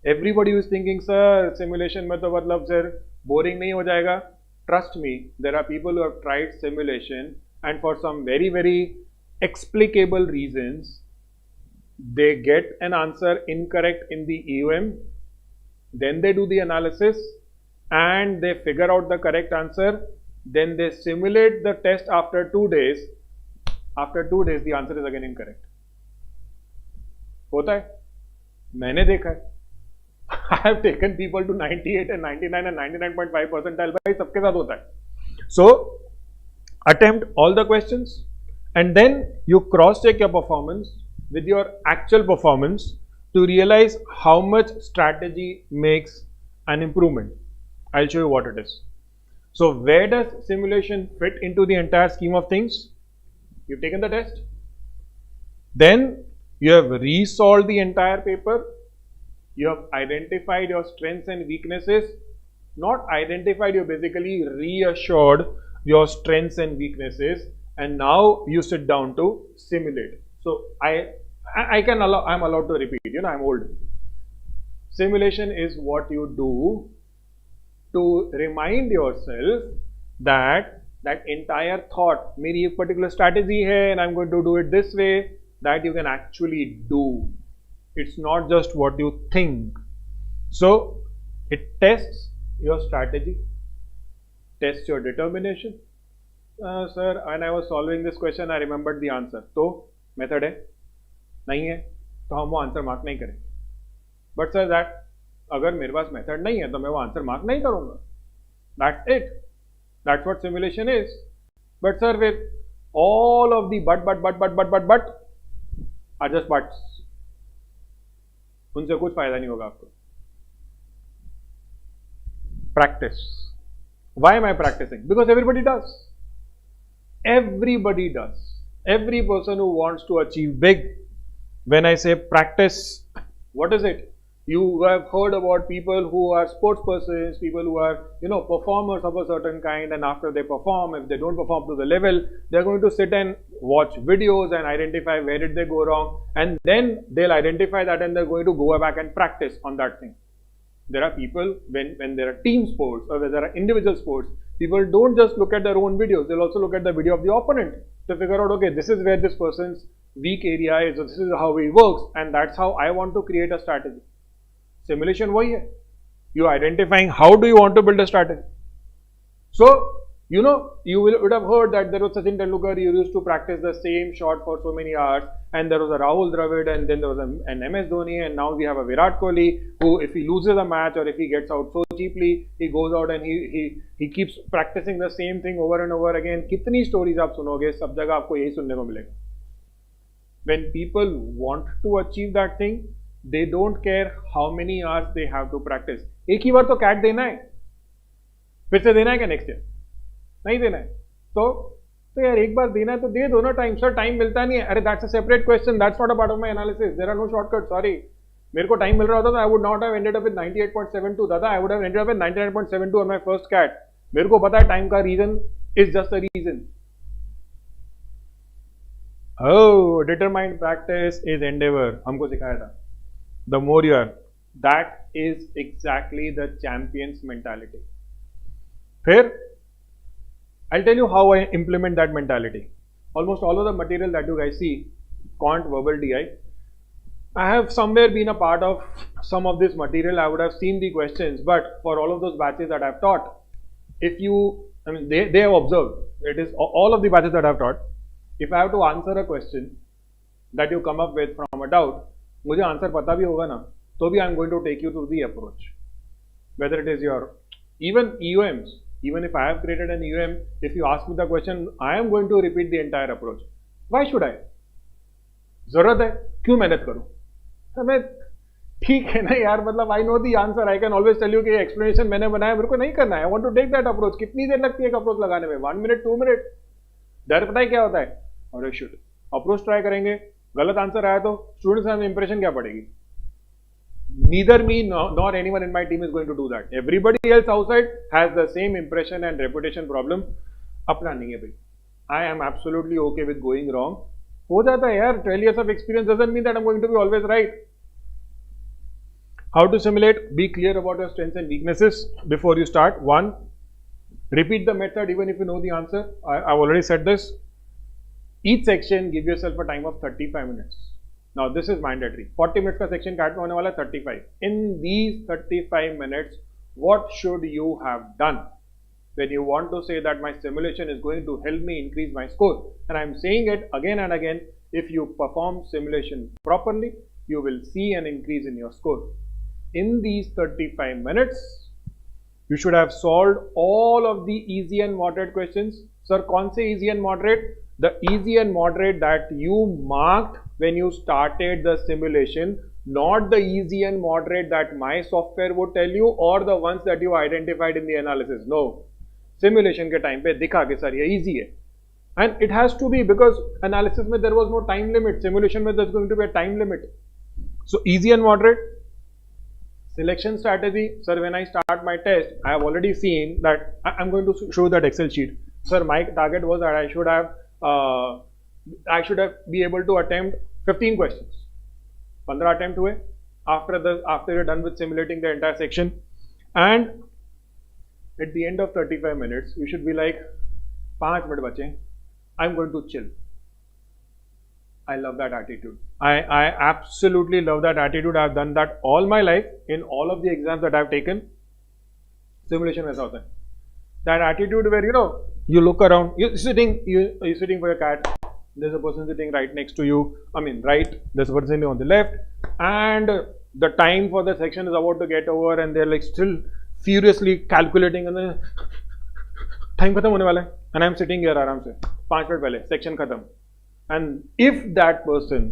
Everybody is thinking, sir, simulation में तो मतलब sir boring नहीं हो जाएगा. Trust me, there are people who have tried simulation and for some very explicable reasons, they get an answer incorrect in the EOM, then they do the analysis and they figure out the correct answer, then they simulate the test after 2 days. After 2 days, the answer is again incorrect. होता है, मैंने देखा है. I have taken people to 98 and 99 and 99.5 percentile. भाई सबके साथ होता है. So, attempt all the questions and then you cross check your performance with your actual performance to realize how much strategy makes an improvement. I'll show you what it is. So where does simulation fit into the entire scheme of things? You've taken the test, then you have resolved the entire paper, you have identified your strengths and weaknesses, not identified, you basically reassured your strengths and weaknesses, and now you sit down to simulate. So I'm allowed to repeat, I'm old. Simulation is what you do to remind yourself that that entire thought, मेरी एक particular strategy है and I'm going to do it this way, that you can actually do. It's not just what you think. So it tests your strategy, tests your determination. Sir, when I was solving this question, I remembered the answer. तो method है, नहीं है, तो हम वो answer mark नहीं करेंगे. But sir that अगर मेरे पास मेथड नहीं है तो मैं वो आंसर मार्क नहीं करूंगा. That's it. That's what simulation is. But sir with all of the but are just buts, उनसे कुछ फायदा नहीं होगा आपको. Practice. Why am I practising? Because everybody does. Everybody does. Every person who wants to achieve big. When I say practice, what is it? You have heard about people who are sports persons, people who are, performers of a certain kind, and after they perform, if they don't perform to the level, they're going to sit and watch videos and identify where did they go wrong, and then they'll identify that and they're going to go back and practice on that thing. There are people, when there are team sports or when there are individual sports, people don't just look at their own videos, they'll also look at the video of the opponent to figure out, okay, this is where this person's weak area is, or this is how he works, and that's how I want to create a strategy. Simulation वही है. You identifying how do you want to build a strategy. So, you would have heard that there was Sachin Tendulkar, he used to practice the same shot for so many hours, and there was a Rahul Dravid, and then there was an MS Dhoni, and now we have a Virat Kohli, who if he loses a match or if he gets out so cheaply, he goes out and he keeps practicing the same thing over and over again. कितनी stories आप सुनोगे, सब जगह आपको यही सुनने को मिलेगा. When people want to achieve that thing, they don't care how many hours they have to practice. एक ही बार तो CAT देना है, फिर से देना है क्या नेक्स्ट ईयर? नहीं देना है. तो यार एक बार देना है तो दे दो ना टाइम. सर टाइम मिलता नहीं है. अरे that's a separate question, that's not a part of my analysis. There are no shortcut. Sorry, मेरे को टाइम मिल रहा होता तो I would not have ended up with 98.72 दादा, I would have ended up with 99.72 on my first CAT. मेरे को पता है टाइम का reason is just a reason. Oh, determined practice is endeavor. हमको सिखाया था. The more you are, that is exactly the champion's mentality. फिर I'll tell you how I implement that mentality. Almost all of the material that you guys see, Quant, Verbal DI, I have somewhere been a part of some of this material. I would have seen the questions, but for all of those batches that I've taught, if you, I mean, they have observed. It is all of the batches that I've taught. If I have to answer a question that you come up with from a doubt, मुझे answer पता भी होगा ना, तो भी I am going to take you through the approach. Whether it is your even EOMs, even if I have created an EOM, if you ask me the question, I am going to repeat the entire approach. Why should I? जरूरत है, क्यों मेहनत करूं? हमें ठीक है ना यार, मतलब I know the answer. I can always tell you कि explanation मैंने बनाया, मेरे को नहीं करना है. I want to take that approach. कितनी देर लगती है एक अप्रोच लगाने में? 1 minute, 2 minute. डर पता है क्या होता है? और शुड अप्रोच ट्राई करेंगे, गलत आंसर आया तो स्टूडेंट्स में इंप्रेशन क्या पड़ेगी? Neither me nor anyone in my team is going to do that. Everybody else outside has the same impression and reputation problem. अपना नहीं है भाई. I am absolutely okay with going wrong. हो जाता है यार. 12 years of experience doesn't mean that I'm going to be always right. How to simulate? Be clear about your strengths and weaknesses before you start. 1. Repeat the method even if you know the answer. I've already said this. Each section, give yourself a time of 35 minutes. Now this is mandatory. 40 minutes का section काट में होने वाला 35. In these 35 minutes, what should you have done when you want to say that my simulation is going to help me increase my score? And I'm saying it again and again. If you perform simulation properly, you will see an increase in your score. In these 35 minutes, you should have solved all of the easy and moderate questions. Sir, कौन से easy and moderate? The easy and moderate that you marked when you started the simulation, not the easy and moderate that my software would tell you or the ones that you identified in the analysis. No. Simulation के time पे दिखा कि sir ये easy है. And it has to be because analysis में there was no time limit. Simulation में there's going to be a time limit. So easy and moderate. Selection strategy. Sir, when I start my test, I have already seen that I'm going to show that Excel sheet. Sir, my target was that I should have be able to attempt 15 questions. 15 attempt हुए. After you're done with simulating the entire section, and at the end of 35 minutes, you should be like, 5 minute बचे. I'm going to chill. I love that attitude. I absolutely love that attitude. I've done that all my life in all of the exams that I've taken. Simulation वैसा होता है. That attitude where you look around, you're sitting for your cat. There's a person sitting right next to you. I mean, right. There's a person sitting on the left, and the time for the section is about to get over, and they're like still furiously calculating, and then time खत्म होने वाला है, and I'm sitting here आराम से 5 minute पहले section खत्म. And if that person,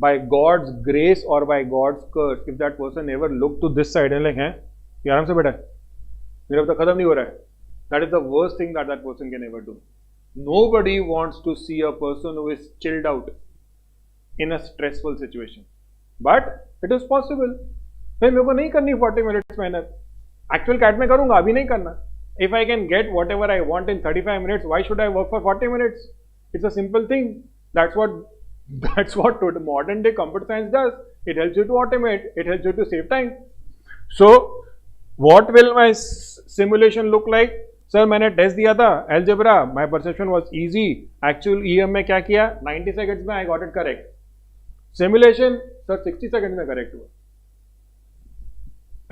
by God's grace or by God's curse, if that person ever looked to this side and like, हैं, ये आराम से बैठा है, मेरा अब तक खत्म नहीं हो रहा है. That is the worst thing that person can ever do. Nobody wants to see a person who is chilled out in a stressful situation. But it is possible. भाई मेरे को नहीं करनी 40 minutes मेहनत. Actual CAT में करूँगा, अभी नहीं करना. If I can get whatever I want in 35 minutes, why should I work for 40 minutes? It's a simple thing. That's what modern day computer science does. It helps you to automate. It helps you to save time. So, what will my simulation look like? Sir मैंने test दिया था algebra, my perception was easy. Actual EM में क्या किया? 90 seconds में I got it correct. Simulation sir 60 second में correct हुआ.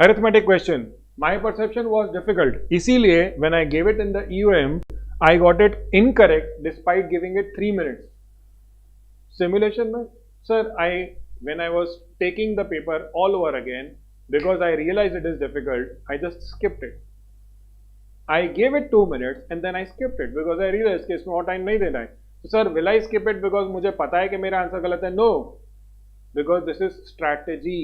Arithmetic question, my perception was difficult, इसीलिए when I give it in the EOM I got it incorrect despite giving it 3 minutes. Simulation में sir when I was taking the paper all over again because I realise it is difficult, I just skipped it. I gave it 2 minutes and then I skipped it because I realized कि इसमें और time नहीं देना है. तो sir will I skip it because मुझे पता है कि मेरा आंसर गलत है? No, because this is strategy.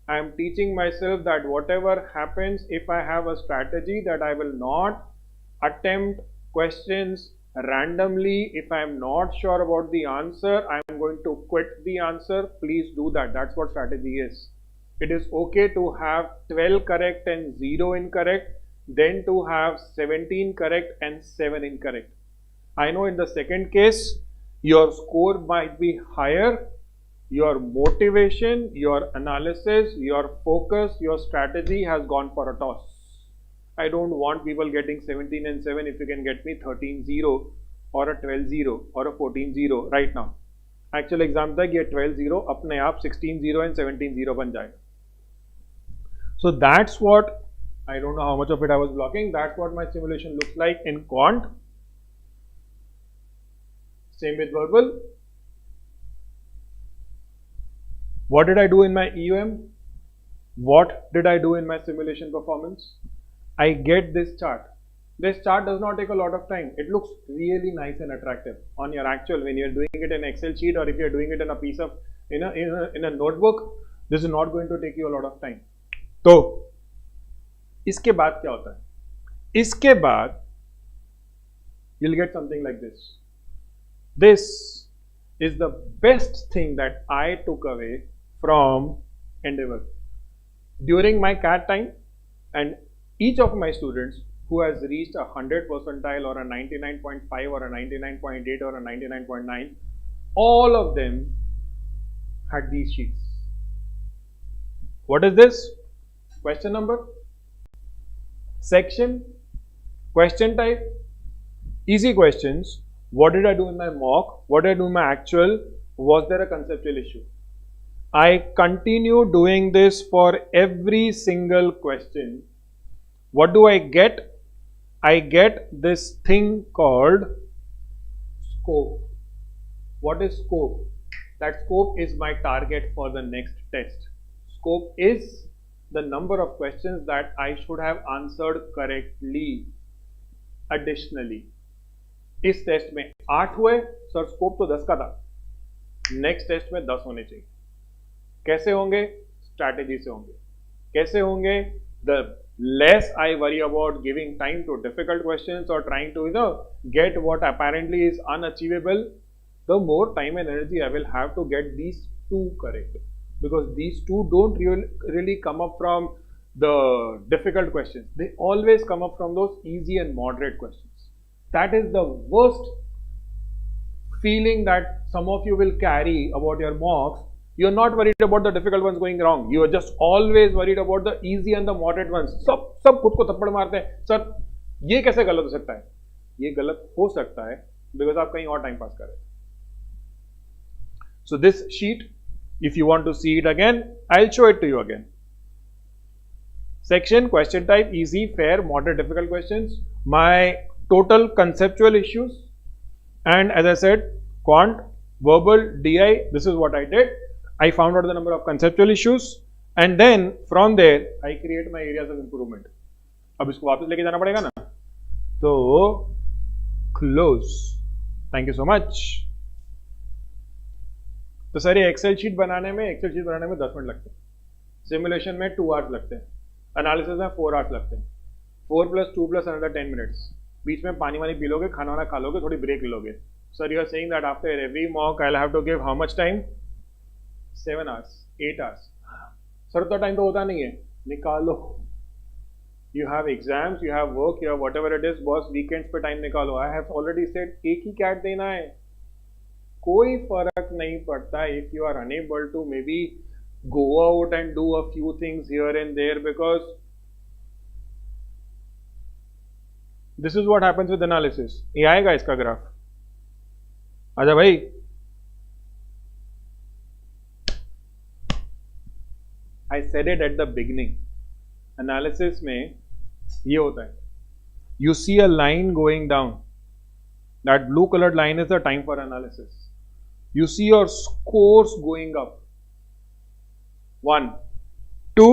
I am teaching myself that whatever happens, if I have a strategy that I will not attempt questions randomly. If I am not sure about the answer, I am going to quit the answer. Please do that. That's what strategy is. It is okay to have 12 correct and 0 incorrect, then to have 17 correct and 7 incorrect. I know in the second case, your score might be higher. Your motivation, your analysis, your focus, your strategy has gone for a toss. I don't want people getting 17 and 7 if you can get me 13-0 or a 12-0 or a 14-0 right now. Actual exam तक ये 12-0 अपने आप 16-0 and 17-0 बन जाएगा. So that's what, I don't know how much of it I was blocking. That's what my simulation looks like in quant. Same with verbal. What did I do in my EUM? What did I do in my simulation performance? I get this chart. This chart does not take a lot of time. It looks really nice and attractive on your actual, when you're doing it in Excel sheet, or if you're doing it in a piece of, in a notebook, this is not going to take you a lot of time. तो इसके बाद क्या होता है? इसके बाद you'll get something like this. This is the best thing that I took away from Endeavor during my CAT time, and each of my students who has reached a 100 percentile or a 99.5 or a 99.8 or a 99.9, all of them had these sheets. What is this? Question number, section, question type, easy questions. What did I do in my mock? What did I do in my actual? Was there a conceptual issue? I continue doing this for every single question. What do I get? I get this thing called scope. What is scope? That scope is my target for the next test. Scope is the number of questions that I should have answered correctly. Additionally, इस test में 8 हुए, sir scope तो 10 का था, next test में 10 होने चाहिए. कैसे होंगे? स्ट्रैटेजी से होंगे. कैसे होंगे? The less I worry about giving time to difficult questions और trying to get what apparently is unachievable, the more time and energy I will have to get these two correct, because these two don't really come up from the difficult questions. They always come up from those easy and moderate questions. That is the worst feeling that some of you will carry about your mocks. You are not worried about the difficult ones going wrong. You are just always worried about the easy and the moderate ones. सब खुद को थप्पड़ मारते हैं. Sir ये कैसे गलत हो सकता है? ये गलत हो सकता है because आप कहीं और टाइम पास कर रहे हैं. So this sheet, if you want to see it again, I'll show it to you again. Section, question type, easy, fair, moderate, difficult questions. My total conceptual issues, and as I said, quant, verbal, DI, this is what I did. I found out the number of conceptual issues, and then from there I create my areas of improvement. अब इसको वापस लेके जाना पड़ेगा ना, तो close. Thank you so much. तो sir ये एक्सेल शीट बनाने में 10 मिनट लगते हैं, सिमुलेशन में 2 आवर्स लगते हैं, एनालिसिस में 4 आवर्स लगते हैं, 4 + 2 + another 10 minutes. बीच में पानी वानी पी लोगे, खाना वाना खा लोगे, थोड़ी ब्रेक लोगे. Sir you are saying that after every mock I will have to give how much time? 7 hours, 8 hours. Sir तो टाइम तो होता नहीं है, निकालो. You have exams, you have work, you have whatever it is. Boss weekends पे time निकालो. I have already said एक ही cat देना है, कोई फर्क नहीं पड़ता. If you are unable to maybe go out and do a few things here and there, because this is what happens with analysis. ये आएगा इसका ग्राफ. आजा भाई. I said it at the beginning. Analysis में ये होता है. You see a line going down. That blue colored line is the time for analysis. You see your scores going up. 1, 2,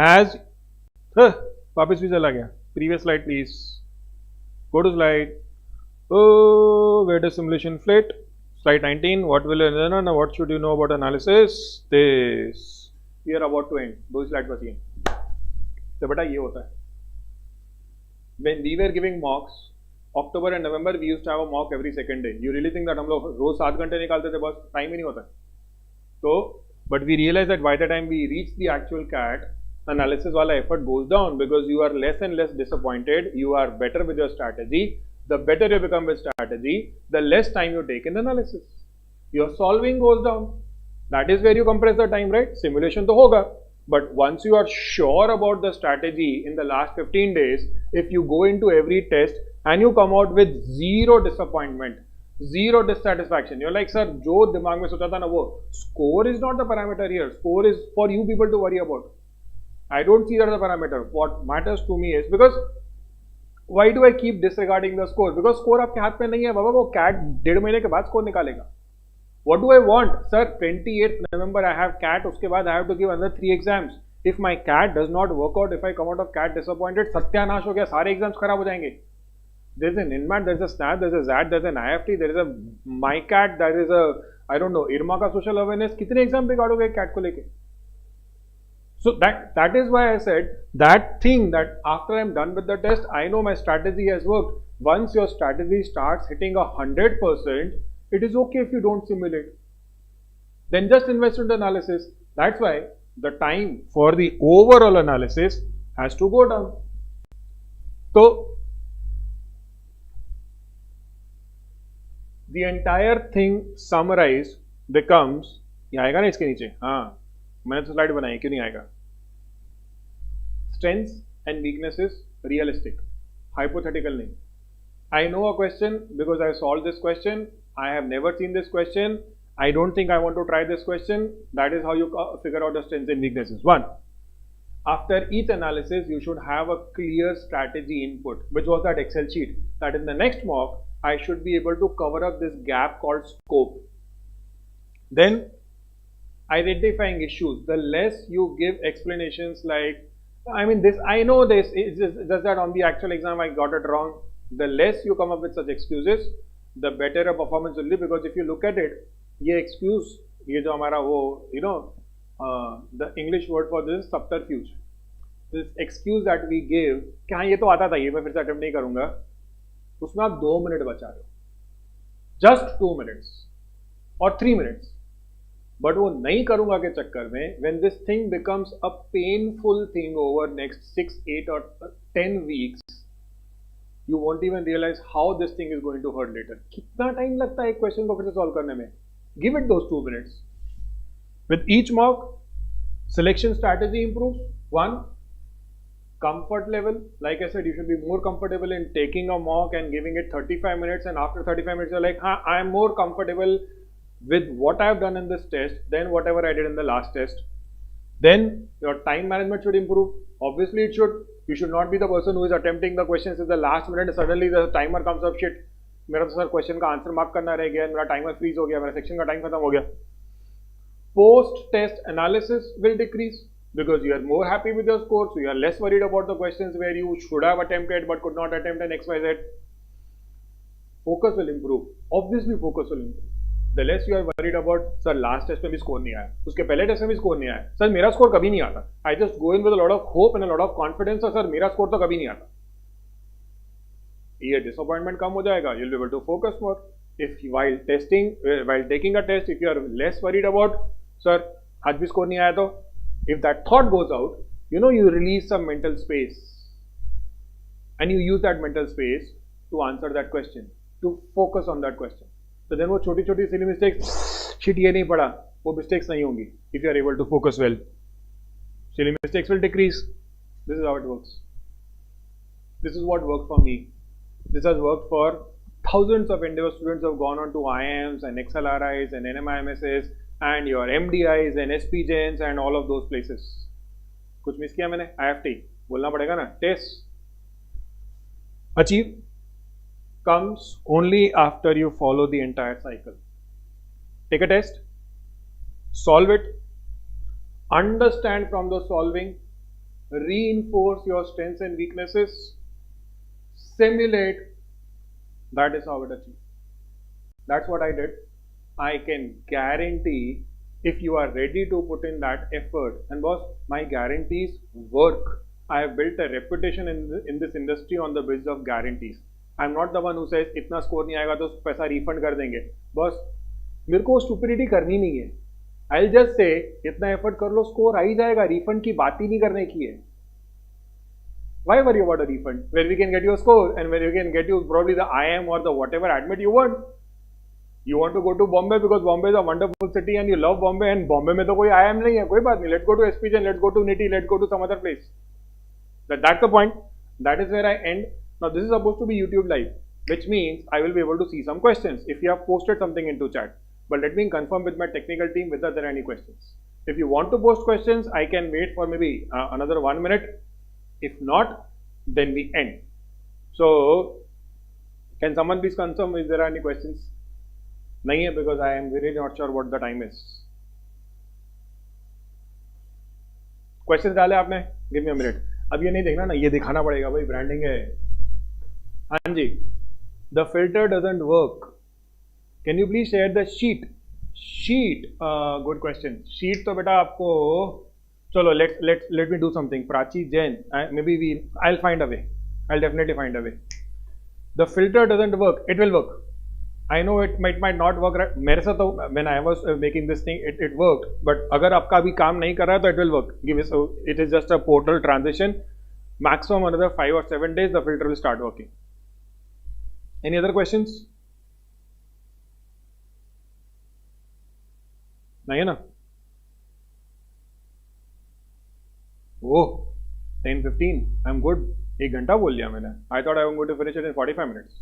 as वापस भी चला गया. Previous slide please. Go to slide. Oh, where does simulation fit? Slide 19. What will no, what should you know about analysis? This. We are about to end. 2 slide बची हैं. तो बेटा ये होता है. when we were giving mocks, October and November, we used to have a mock every second day. You really think that हम लोग रोज 7 घंटे निकालते थे, बस टाइम ही नहीं होता. So, but we realized that by the time we reach the actual CAT, analysis wala effort goes down because you are less and less disappointed. You are better with your strategy. The better you become with strategy, the less time you take in analysis. Your solving goes down. That is where you compress the time, right? Simulation to hoga. But once you are sure about the strategy in the last 15 days, if you go into every test and you come out with zero disappointment, zero dissatisfaction, you're like, sir, jo dimag mein socha tha na wo, score is not the parameter here. Score is for you people to worry about. I don't see that as a parameter. What matters to me is, because why do I keep disregarding the score? Because score आपके हाथ में नहीं है बाबा, वो CAT 1.5 महीने के बाद score निकालेगा. What do I want? Sir, 28th November I have CAT, उसके बाद I have to give another 3 exams. If my CAT does not work out, if I come out of CAT disappointed, सत्यानाश हो गया, सारे exams खराब हो जाएंगे. There's an INMAT, there's a SNAP, there's a ZAT, there's an IFT, there is a MyCAT, there is a, I don't know, IRMA का social awareness, कितने exam बिगाड़ोगे CAT को लेके? So that is why I said that thing, that after I'm done with the test, I know my strategy has worked. Once your strategy starts hitting 100%, it is okay if you don't simulate. Then just invest in the analysis. That's why the time for the overall analysis has to go down. So the entire thing summarized becomes, ये आएगा ना इसके नीचे, हाँ मैंने तो slide बनाई, क्यों नहीं आएगा? Strengths and weaknesses realistic, hypothetical नहीं. I know a question because I solved this question. I have never seen this question. I don't think I want to try this question. That is how you figure out the strengths and weaknesses. 1. After each analysis, you should have a clear strategy input, which was that Excel sheet. That in the next mock, I should be able to cover up this gap called scope. Then, identifying issues. The less you give explanations like, I mean this, I know this, it's just that on the actual exam I got it wrong. The less you come up with such excuses, the better a performance will be. Because if you look at it, ये excuse, ये जो हमारा वो, you know, the English word for this is subterfuge. This excuse that we give, कि हाँ ये तो आता था, ये मैं फिर से attempt नहीं करूँगा, उसमें आप 2 मिनट बचा रहे हो, just 2 minutes or 3 minutes. But वो नहीं करूँगा के चक्कर में, when this thing becomes a painful thing over next 6, 8 or 10 weeks, you won't even realize how this thing is going to hurt later. कितना टाइम लगता है एक क्वेश्चन को फिर से सॉल्व करने में? Give it those 2 minutes. With each mock, selection strategy improves. 1, comfort level. Like I said, you should be more comfortable in taking a mock and giving it 35 minutes, and after 35 minutes you're like, I am more comfortable with what I have done in this test than whatever I did in the last test. Then your time management should improve. Obviously it should. You should not be the person who is attempting the questions at the last minute and suddenly the timer comes up, shit, मेरा तो sir question का answer mark करना रह गया, मेरा timer freeze हो गया, मेरा सेक्शन का टाइम खत्म हो गया. Post test analysis will decrease because you are more happy with your score, so you are less worried about the questions where you should have attempted but could not attempt an XYZ. Focus will improve. Obviously focus will improve. The less you are worried about, sir last test में भी score नहीं आया, उसके पहले test में भी score नहीं आया, सर मेरा स्कोर कभी नहीं आता. I just go in with a lot of hope and a lot of confidence, sir मेरा स्कोर तो कभी नहीं आता. ये disappointment कम हो जाएगा. You'll be able to focus more. If while taking a test, if you are less worried about, sir आज भी स्कोर नहीं आया तो, if that thought goes out, you know, you release some mental space and you use that mental space to answer that question, to focus on that question. So then वो छोटी छोटी silly mistakes, shit ये नहीं पढ़ा, वो mistakes नहीं होंगी. If you are able to focus well, silly mistakes will decrease. This is how it works. This is what worked for me. This has worked for thousands of Endeavour students who have gone on to IIMs and XLRIs and NMIMSs and your MDIs and SPGens and all of those places. कुछ miss किया मैंने? IFT बोलना पड़ेगा ना. Test. Achieve comes only after you follow the entire cycle. Take a test, solve it, understand from the solving, reinforce your strengths and weaknesses, simulate. That is how it achieves. That's what I did. I can guarantee, if you are ready to put in that effort, and boss, my guarantees work. I have built a reputation in this industry on the basis of guarantees. I'm not the one who says इतना score नहीं आएगा तो पैसा refund कर देंगे. बस मेरे को स्टुपिडिटी करनी नहीं है. I'll just say इतना एफर्ट कर लो, स्कोर आ ही जाएगा, रिफंड की बात ही नहीं करने की है. Why worry about a refund where we can get you a score and where we can get you probably the IM or the whatever admit you want? You want to go to Bombay because Bombay is a wonderful city and you love Bombay, and Bombay में तो कोई IM नहीं है, कोई बात नहीं. Let's go to SPGen, let's go to NITI, let's go to some other place. That's the point. That is where I end. Now this is supposed to be YouTube live, which means I will be able to see some questions if you have posted something into chat. But let me confirm with my technical team whether there are any questions. If you want to post questions, I can wait for maybe another 1 minute. If not, then we end. So, can someone please confirm if there are any questions? नहीं है, because I am really not sure what the time is. Questions डाले आपने? Give me a minute. अब ये नहीं देखना ना, ये दिखाना पड़ेगा भाई, ब्रांडिंग है. हाँ जी. The filter doesn't work. Can you please share the sheet? Sheet. Good question. Sheet तो बेटा आपको चलो let me do something. Prachi Jain, I'll find a way. I'll definitely find a way. The filter doesn't work. It will work. I know it might not work. Right? मेरे साथ तो when I was making this thing, it worked. But अगर आपका अभी काम नहीं कर रहा है तो it will work. It is just a portal transition. Maximum another 5 or 7 days, the filter will start working. Any other questions? नहीं है ना? Oh, 10:15. I'm good. 1 घंटा बोल लिया मैंने. I thought I was going to finish it in 45 minutes.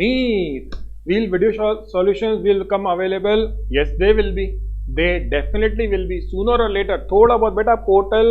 Meet. Will video solutions will come available? Yes, they will be. They definitely will be. Sooner or later. थोड़ा बहुत बेटा portal,